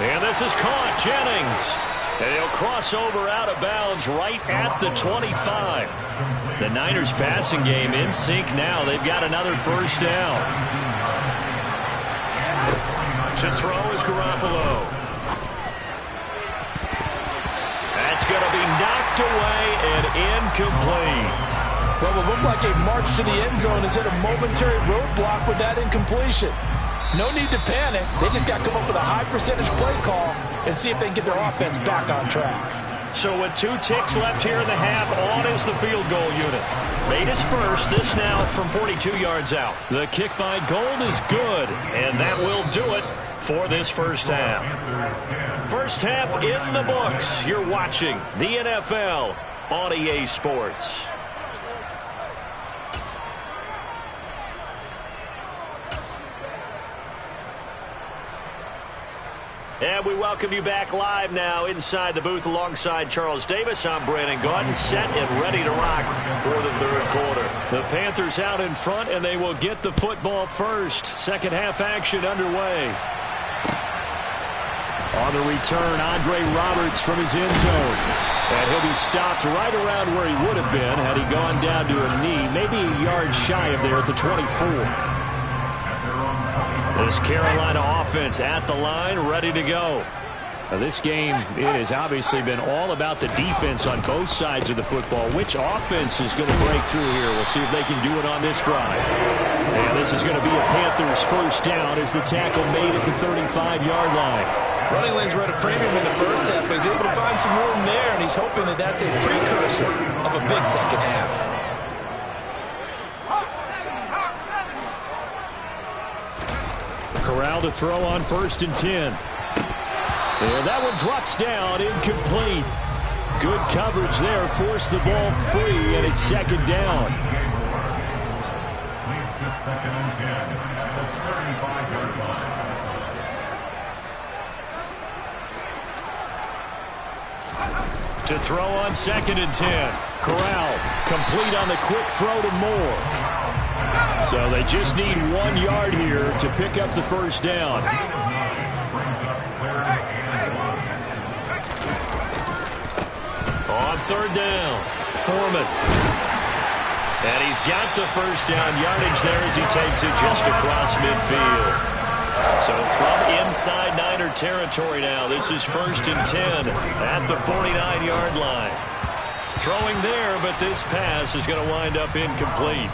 And this is caught, Jennings. And he'll cross over out of bounds right at the 25. The Niners passing game in sync now. They've got another first down. To throw is Garoppolo. That's going to be knocked away and incomplete. Well, it looked like a march to the end zone has hit a momentary roadblock with that incompletion. No need to panic. They just got to come up with a high percentage play call and see if they can get their offense back on track. So with 2 ticks left here in the half, on is the field goal unit. Made his first, this now from 42 yards out. The kick by Gold is good, and that will do it for this first half. First half in the books. You're watching the NFL on EA Sports. And we welcome you back live now inside the booth alongside Charles Davis. I'm Brandon Gaudin, set and ready to rock for the third quarter. The Panthers out in front, and they will get the football first. Second half action underway. On the return, Andre Roberts from his end zone. And he'll be stopped right around where he would have been had he gone down to a knee, maybe a yard shy of there at the 24. This Carolina offense at the line, ready to go. Now, this game, it has obviously been all about the defense on both sides of the football. Which offense is going to break through here? We'll see if they can do it on this drive. And this is going to be a Panthers first down as the tackle made at the 35-yard line. Running lanes were at a premium in the first half, but he's able to find some room there, and he's hoping that that's a precursor of a big second half. Corral to throw on 1st and 10. And that one drops down, incomplete. Good coverage there, forced the ball free, and it's 2nd down. To throw on 2nd and 10. Corral complete on the quick throw to Moore. So they just need 1 yard here to pick up the first down. On 3rd down, Foreman. And he's got the first down yardage there as he takes it just across midfield. So from inside Niner territory now, this is 1st and 10 at the 49-yard line. Throwing there, but this pass is going to wind up incomplete.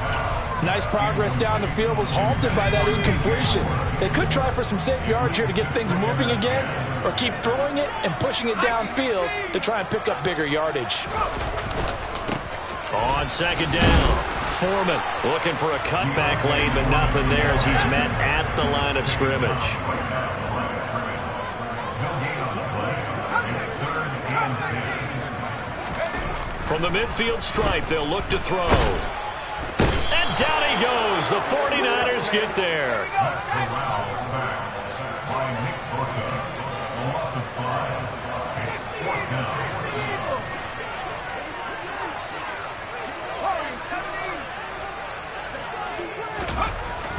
Nice progress down the field, was halted by that incompletion. They could try for some safe yards here to get things moving again, or keep throwing it and pushing it downfield to try and pick up bigger yardage. On 2nd down, Foreman looking for a cutback lane, but nothing there as he's met at the line of scrimmage. From the midfield stripe, they'll look to throw. And down he goes. The 49ers get there.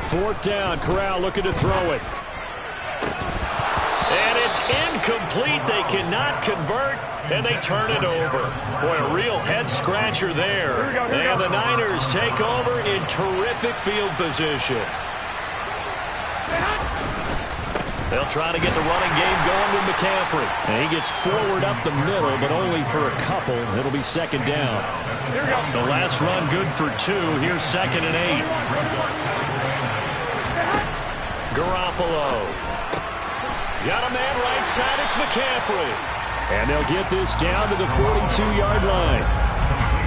Fourth down, Corral looking to throw it. And it's incomplete. They cannot convert, and they turn it over. Boy, a real head-scratcher there. And the Niners take over in terrific field position. They'll try to get the running game going with McCaffrey. And he gets forward up the middle, but only for a couple. It'll be 2nd down. The last run good for 2. Here's 2nd and 8. Garoppolo. Got a man right side. It's McCaffrey. And they'll get this down to the 42-yard line.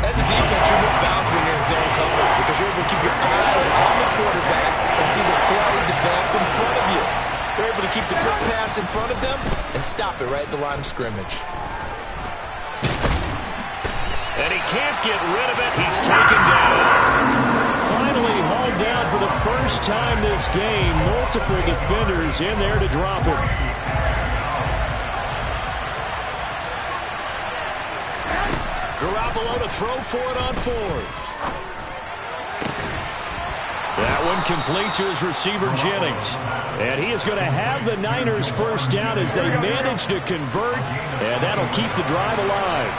As a defense, you're more balanced when you're in zone coverage because you're able to keep your eyes on the quarterback and see the play develop in front of you. They're able to keep the quick pass in front of them and stop it right at the line of scrimmage. And he can't get rid of it. He's taken down. Finally hauled down for the first time this game. Multiple defenders in there to drop him. Garoppolo to throw for it on 4th. That one complete to his receiver, Jennings. And he is going to have the Niners first down as they manage to convert. And that'll keep the drive alive.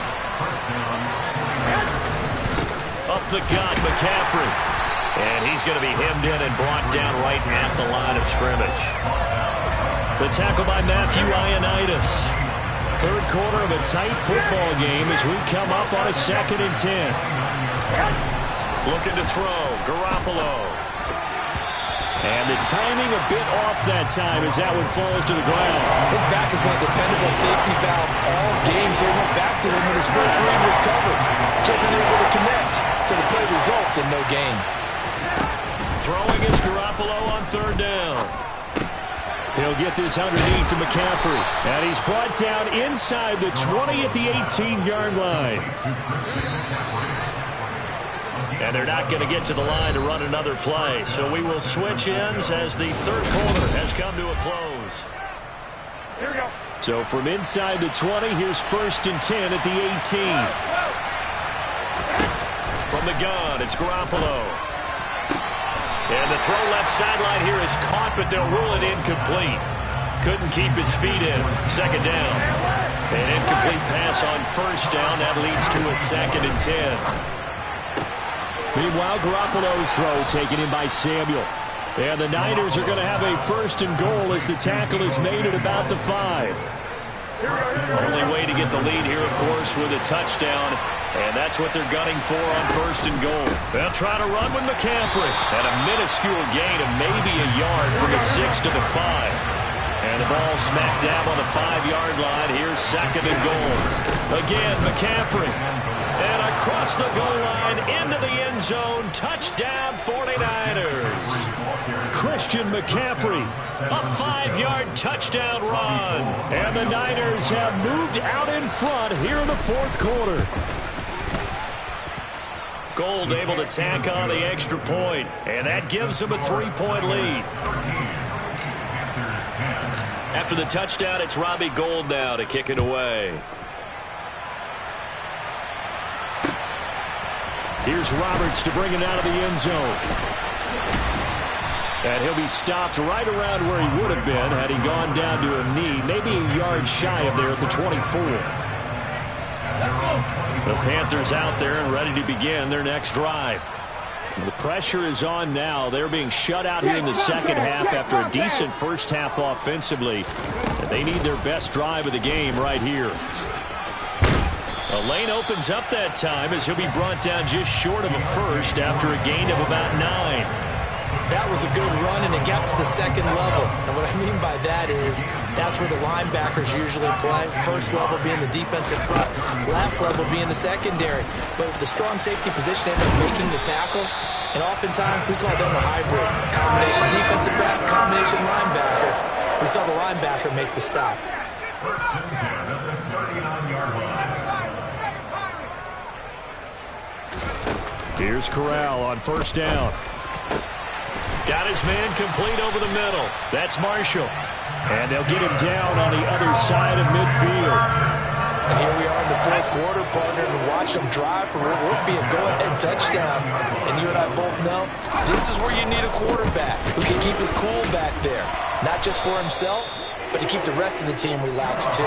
Up the gut, McCaffrey. And he's going to be hemmed in and brought down right at the line of scrimmage. The tackle by Matthew Ioannidis. Third quarter of a tight football game as we come up on a 2nd and 10. Looking to throw, Garoppolo. And the timing a bit off that time as that one falls to the ground. His back has been a dependable safety valve all game, so he went back to him when his first read was covered. Just unable to connect, so the play results in no gain. Throwing is Garoppolo on 3rd down. He'll get this underneath to McCaffrey. And he's brought down inside the 20 at the 18-yard line. And they're not going to get to the line to run another play. So we will switch ends as the third quarter has come to a close. Here we go. So from inside the 20, here's 1st and 10 at the 18. From the gun, it's Garoppolo. And the throw left sideline here is caught, but they'll rule it incomplete. Couldn't keep his feet in. 2nd down. An incomplete pass on 1st down. That leads to a 2nd and 10. Meanwhile, Garoppolo's throw taken in by Samuel. And the Niners are going to have a 1st and goal as the tackle is made at about the 5. Only way to get the lead here, of course, with a touchdown. And that's what they're gunning for on 1st and goal. They'll try to run with McCaffrey. And a minuscule gain of maybe a yard from the 6 to the 5. And the ball smack dab on the 5-yard line. Here's 2nd and goal. Again, McCaffrey. And across the goal line into the end zone. Touchdown 49ers. Christian McCaffrey. A 5-yard touchdown run. And the Niners have moved out in front here in the 4th quarter. Gold able to tack on the extra point. And that gives them a 3-point lead. After the touchdown, it's Robbie Gould now to kick it away. Here's Roberts to bring it out of the end zone. And he'll be stopped right around where he would have been had he gone down to a knee, maybe a yard shy of there at the 24. The Panthers out there and ready to begin their next drive. The pressure is on now. They're being shut out here in the 2nd half after a decent 1st half offensively. And they need their best drive of the game right here. A lane opens up that time as he'll be brought down just short of a 1st after a gain of about 9. That was a good run, and it got to the 2nd level. And what I mean by that is that's where the linebackers usually play. 1st level being the defensive front, last level being the secondary. But the strong safety position ended up making the tackle. And oftentimes we call them a hybrid. Combination defensive back, combination linebacker. We saw the linebacker make the stop. Here's Corral on 1st down. Got his man complete over the middle. That's Marshall. And they'll get him down on the other side of midfield. And here we are in the 4th quarter, partner, and watch them drive for what would be a go-ahead touchdown. And you and I both know this is where you need a quarterback who can keep his cool back there. Not just for himself, but to keep the rest of the team relaxed too.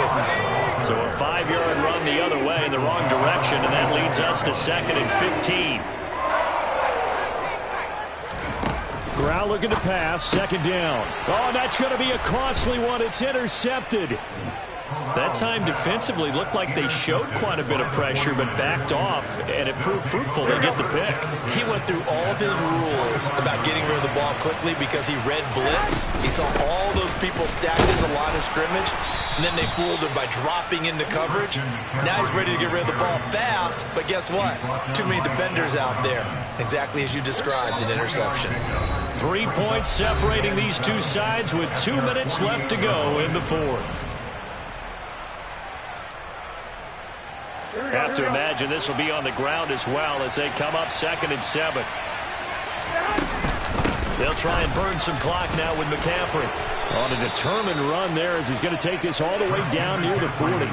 So a 5-yard run the other way in the wrong direction, and that leads us to 2nd and 15. Corral looking to pass, 2nd down. Oh, that's going to be a costly one. It's intercepted. That time defensively looked like they showed quite a bit of pressure but backed off, and it proved fruitful. They get the pick. He went through all of his rules about getting rid of the ball quickly because he read blitz. He saw all those people stacked in the line of scrimmage, and then they fooled him by dropping into coverage. Now he's ready to get rid of the ball fast, but guess what? Too many defenders out there. Exactly as you described, an interception. 3 points separating these two sides with 2 minutes left to go in the 4th. Have to imagine this will be on the ground as well as they come up 2nd and 7. They'll try and burn some clock now with McCaffrey. On a determined run there as he's going to take this all the way down near the 40.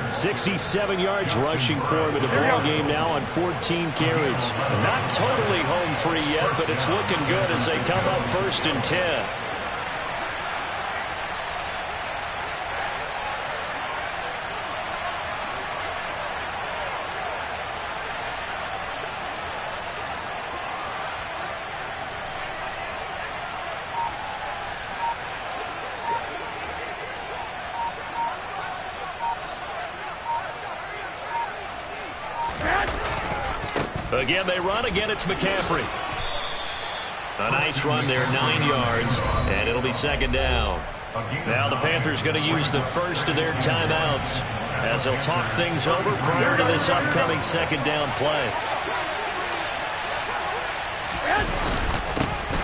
67 yards rushing for him in the ball game now on 14 carries. Not totally home free yet, but it's looking good as they come up 1st and 10. Again, they run. Again, it's McCaffrey. A nice run there, 9 yards, and it'll be 2nd down. Now the Panthers going to use the first of their timeouts as they'll talk things over prior to this upcoming 2nd down play.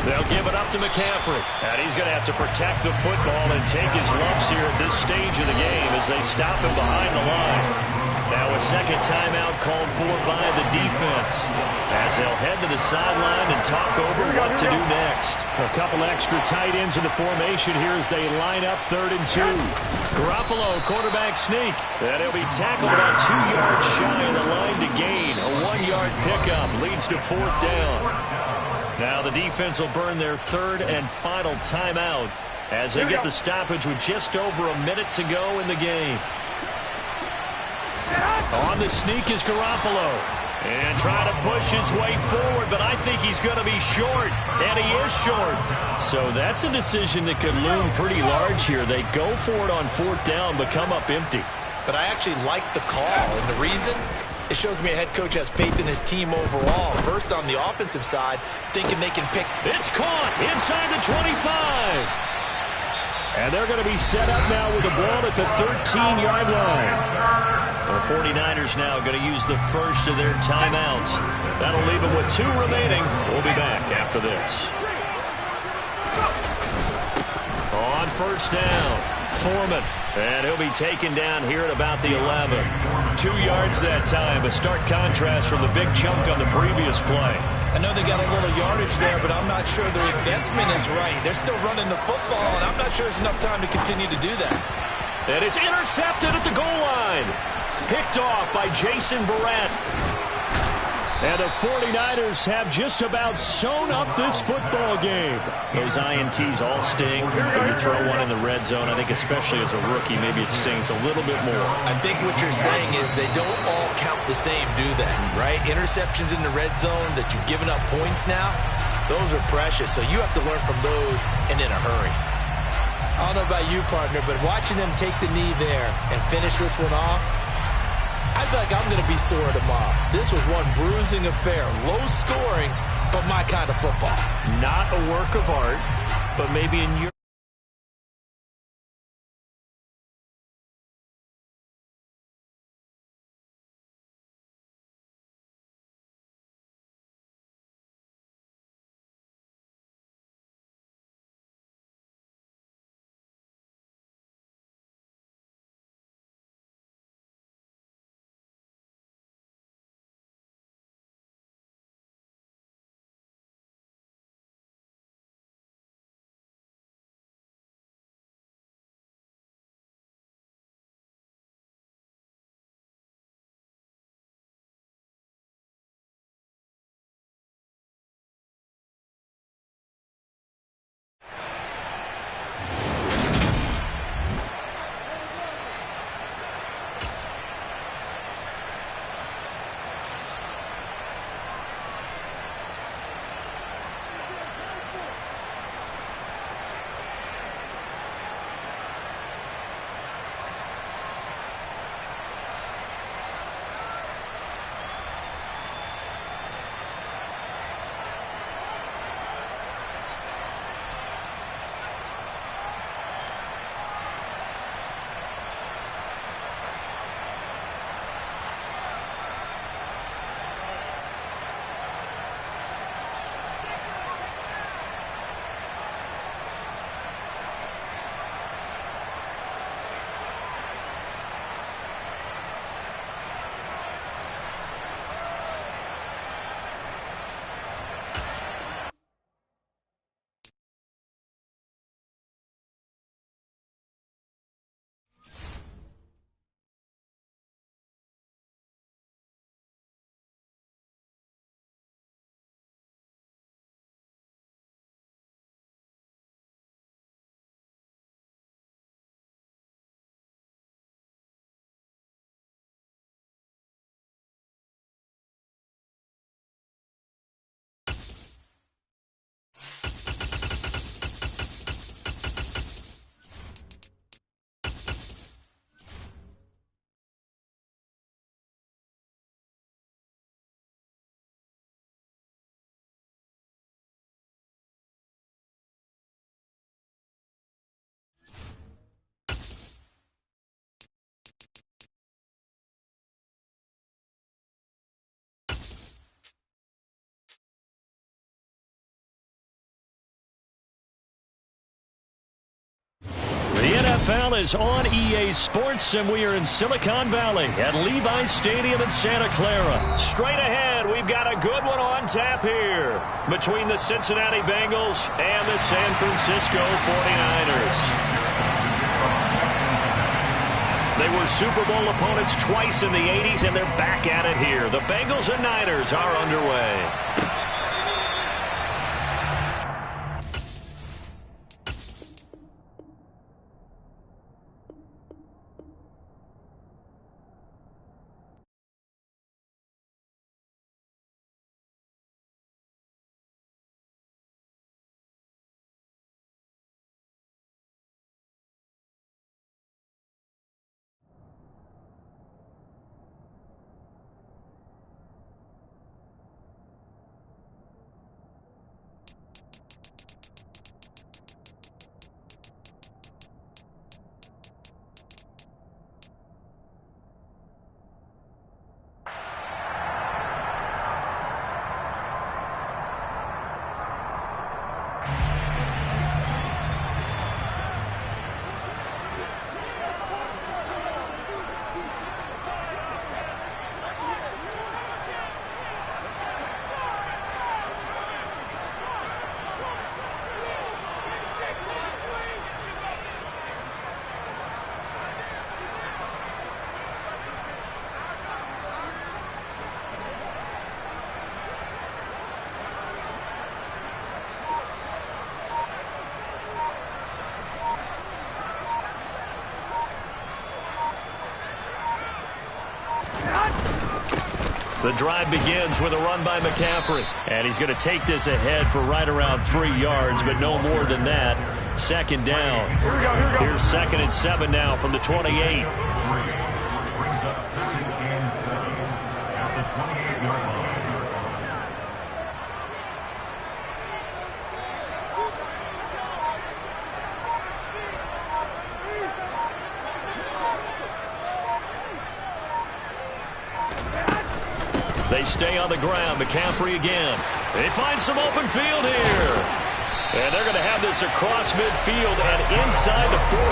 They'll give it up to McCaffrey. And he's going to have to protect the football and take his lumps here at this stage of the game as they stop him behind the line. Now a second timeout called for by the defense as they'll head to the sideline and talk over what to do next. A couple extra tight ends in the formation here as they line up 3rd and 2. Garoppolo, quarterback sneak. And he'll be tackled about 2 yards shy of the line to gain. A 1-yard pickup leads to 4th down. Now the defense will burn their 3rd and final timeout as they get the stoppage with just over a minute to go in the game. On the sneak is Garoppolo. And trying to push his way forward, but I think he's going to be short. And he is short. So that's a decision that could loom pretty large here. They go for it on 4th down, but come up empty. But I actually like the call, and the reason? It shows me a head coach has faith in his team overall. First on the offensive side, thinking they can pick. It's caught inside the 25. And they're going to be set up now with the ball at the 13-yard line. The 49ers now going to use the first of their timeouts. That'll leave them with 2 remaining. We'll be back after this. On 1st down, Foreman. And he'll be taken down here at about the 11. 2 yards that time, a stark contrast from the big chunk on the previous play. I know they got a little yardage there, but I'm not sure their investment is right. They're still running the football, and I'm not sure there's enough time to continue to do that. And it's intercepted at the goal line. Picked off by Jason Verrett. And the 49ers have just about sewn up this football game. Those INTs all sting. When you throw one in the red zone, I think especially as a rookie, maybe it stings a little bit more. I think what you're saying is they don't all count the same, do they? Right? Interceptions in the red zone that you've given up points now, those are precious. So you have to learn from those and in a hurry. I don't know about you, partner, but watching them take the knee there and finish this one off, I feel like I'm going to be sore tomorrow. This was one bruising affair. Low scoring, but my kind of football. Not a work of art, but maybe in your NFL is on EA Sports, and we are in Silicon Valley at Levi's Stadium in Santa Clara. Straight ahead, we've got a good one on tap here between the Cincinnati Bengals and the San Francisco 49ers. They were Super Bowl opponents twice in the 80s, and they're back at it here. The Bengals and Niners are underway. The drive begins with a run by McCaffrey. And he's going to take this ahead for right around 3 yards, but no more than that. Second down. Here's 2nd and 7 now from the 28. Brings up 2nd and 7 at the 28-yard line. They stay on the ground. McCaffrey again. They find some open field here. And they're going to have this across midfield and inside the 45.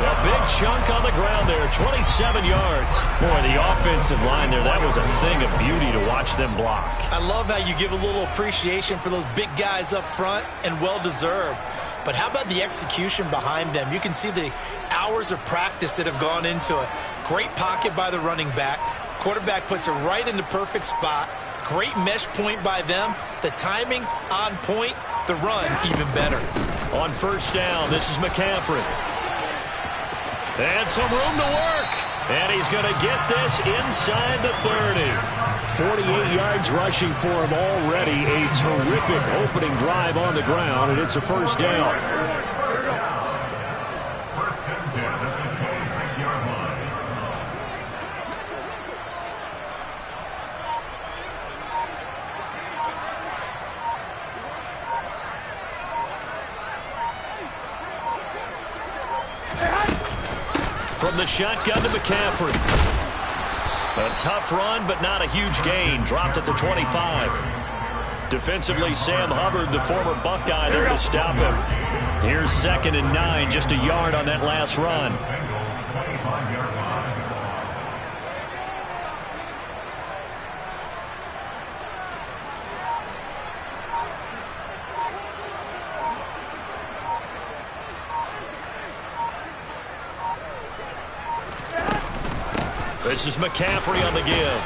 A big chunk on the ground there, 27 yards. Boy, the offensive line there, that was a thing of beauty to watch them block. I love how you give a little appreciation for those big guys up front, and well-deserved. But how about the execution behind them? You can see the hours of practice that have gone into it. Great pocket by the running back. Quarterback puts it right in the perfect spot. Great mesh point by them. The timing on point. The run even better. On first down, this is McCaffrey. And some room to work. And he's going to get this inside the 30. 48 yards rushing for him already. A terrific opening drive on the ground, and it's a first down. First and 10 at the 26-yard line. From the shotgun to McCaffrey. A tough run, but not a huge gain. Dropped at the 25. Defensively, Sam Hubbard, the former Buckeye, there to stop him. Here's 2nd and 9, just a yard on that last run. This is McCaffrey on the give.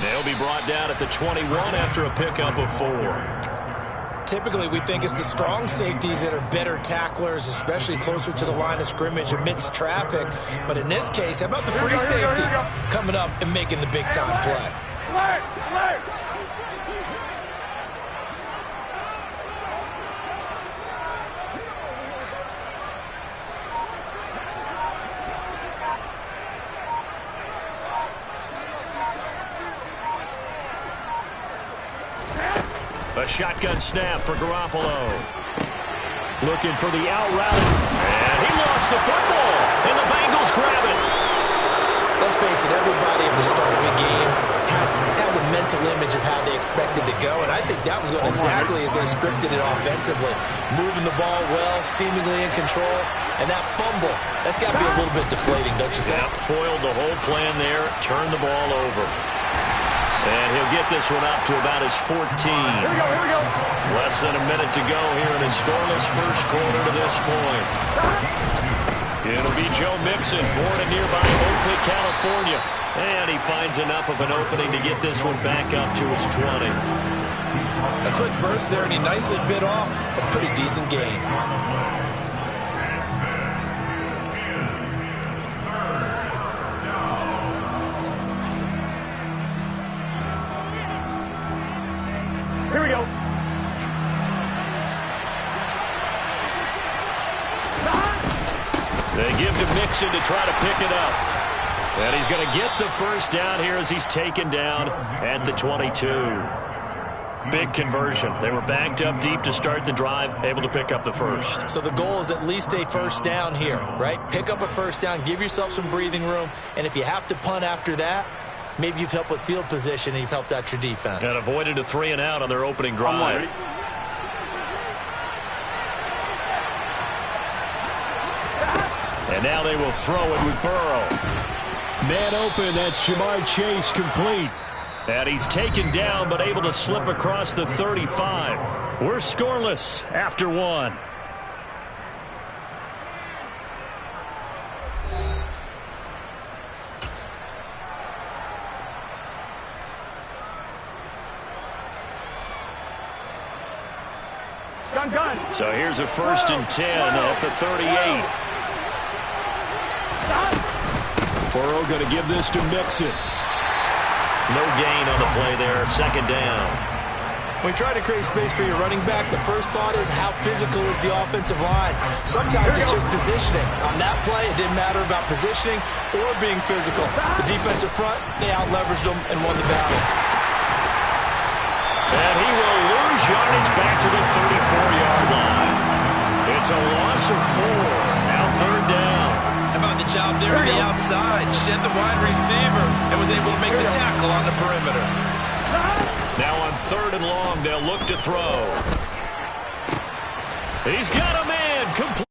They'll be brought down at the 21 after a pickup of 4. Typically, we think it's the strong safeties that are better tacklers, especially closer to the line of scrimmage amidst traffic. But in this case, how about the free safety coming up and making the big-time play? A shotgun snap for Garoppolo. Looking for the out route. And he lost the football. And the Bengals grab it. Let's face it, everybody at the start of a game has a mental image of how they expect it to go, and I think that was going exactly as they scripted it offensively. Moving the ball well, seemingly in control, and that fumble, that's got to be a little bit deflating, don't you think? Yeah, foiled the whole plan there, turned the ball over. And he'll get this one up to about his 14. Here we go. Less than a minute to go here in a scoreless first quarter to this point. It'll be Joe Mixon, born in nearby Oakley, California. And he finds enough of an opening to get this one back up to his 20. A quick burst there, and he nicely bit off a pretty decent gain. Here we go. They give to Mixon to try to pick it up. And he's going to get the first down here as he's taken down at the 22. Big conversion. They were backed up deep to start the drive, able to pick up the first. So the goal is at least a first down here, right? Pick up a first down, give yourself some breathing room, and if you have to punt after that, maybe you've helped with field position and you've helped out your defense. And avoided a 3-and-out on their opening drive. And now they will throw it with Burrow. Man open, that's Jamar Chase, complete. And he's taken down but able to slip across the 35. We're scoreless after one. Gun. So here's a 1st and 10 at the 38. Burrow going to give this to Mixon. No gain on the play there. 2nd down. When you try to create space for your running back, the first thought is how physical is the offensive line. Sometimes it's just positioning. On that play, it didn't matter about positioning or being physical. The defensive front, they out-leveraged them and won the battle. And he will lose yardage back to the 34-yard line. It's a loss of 4. Now 3rd down. How about the job there on the outside? Shed the wide receiver and was able to make the tackle on the perimeter. Now on 3rd and long, they'll look to throw. He's got a man complete.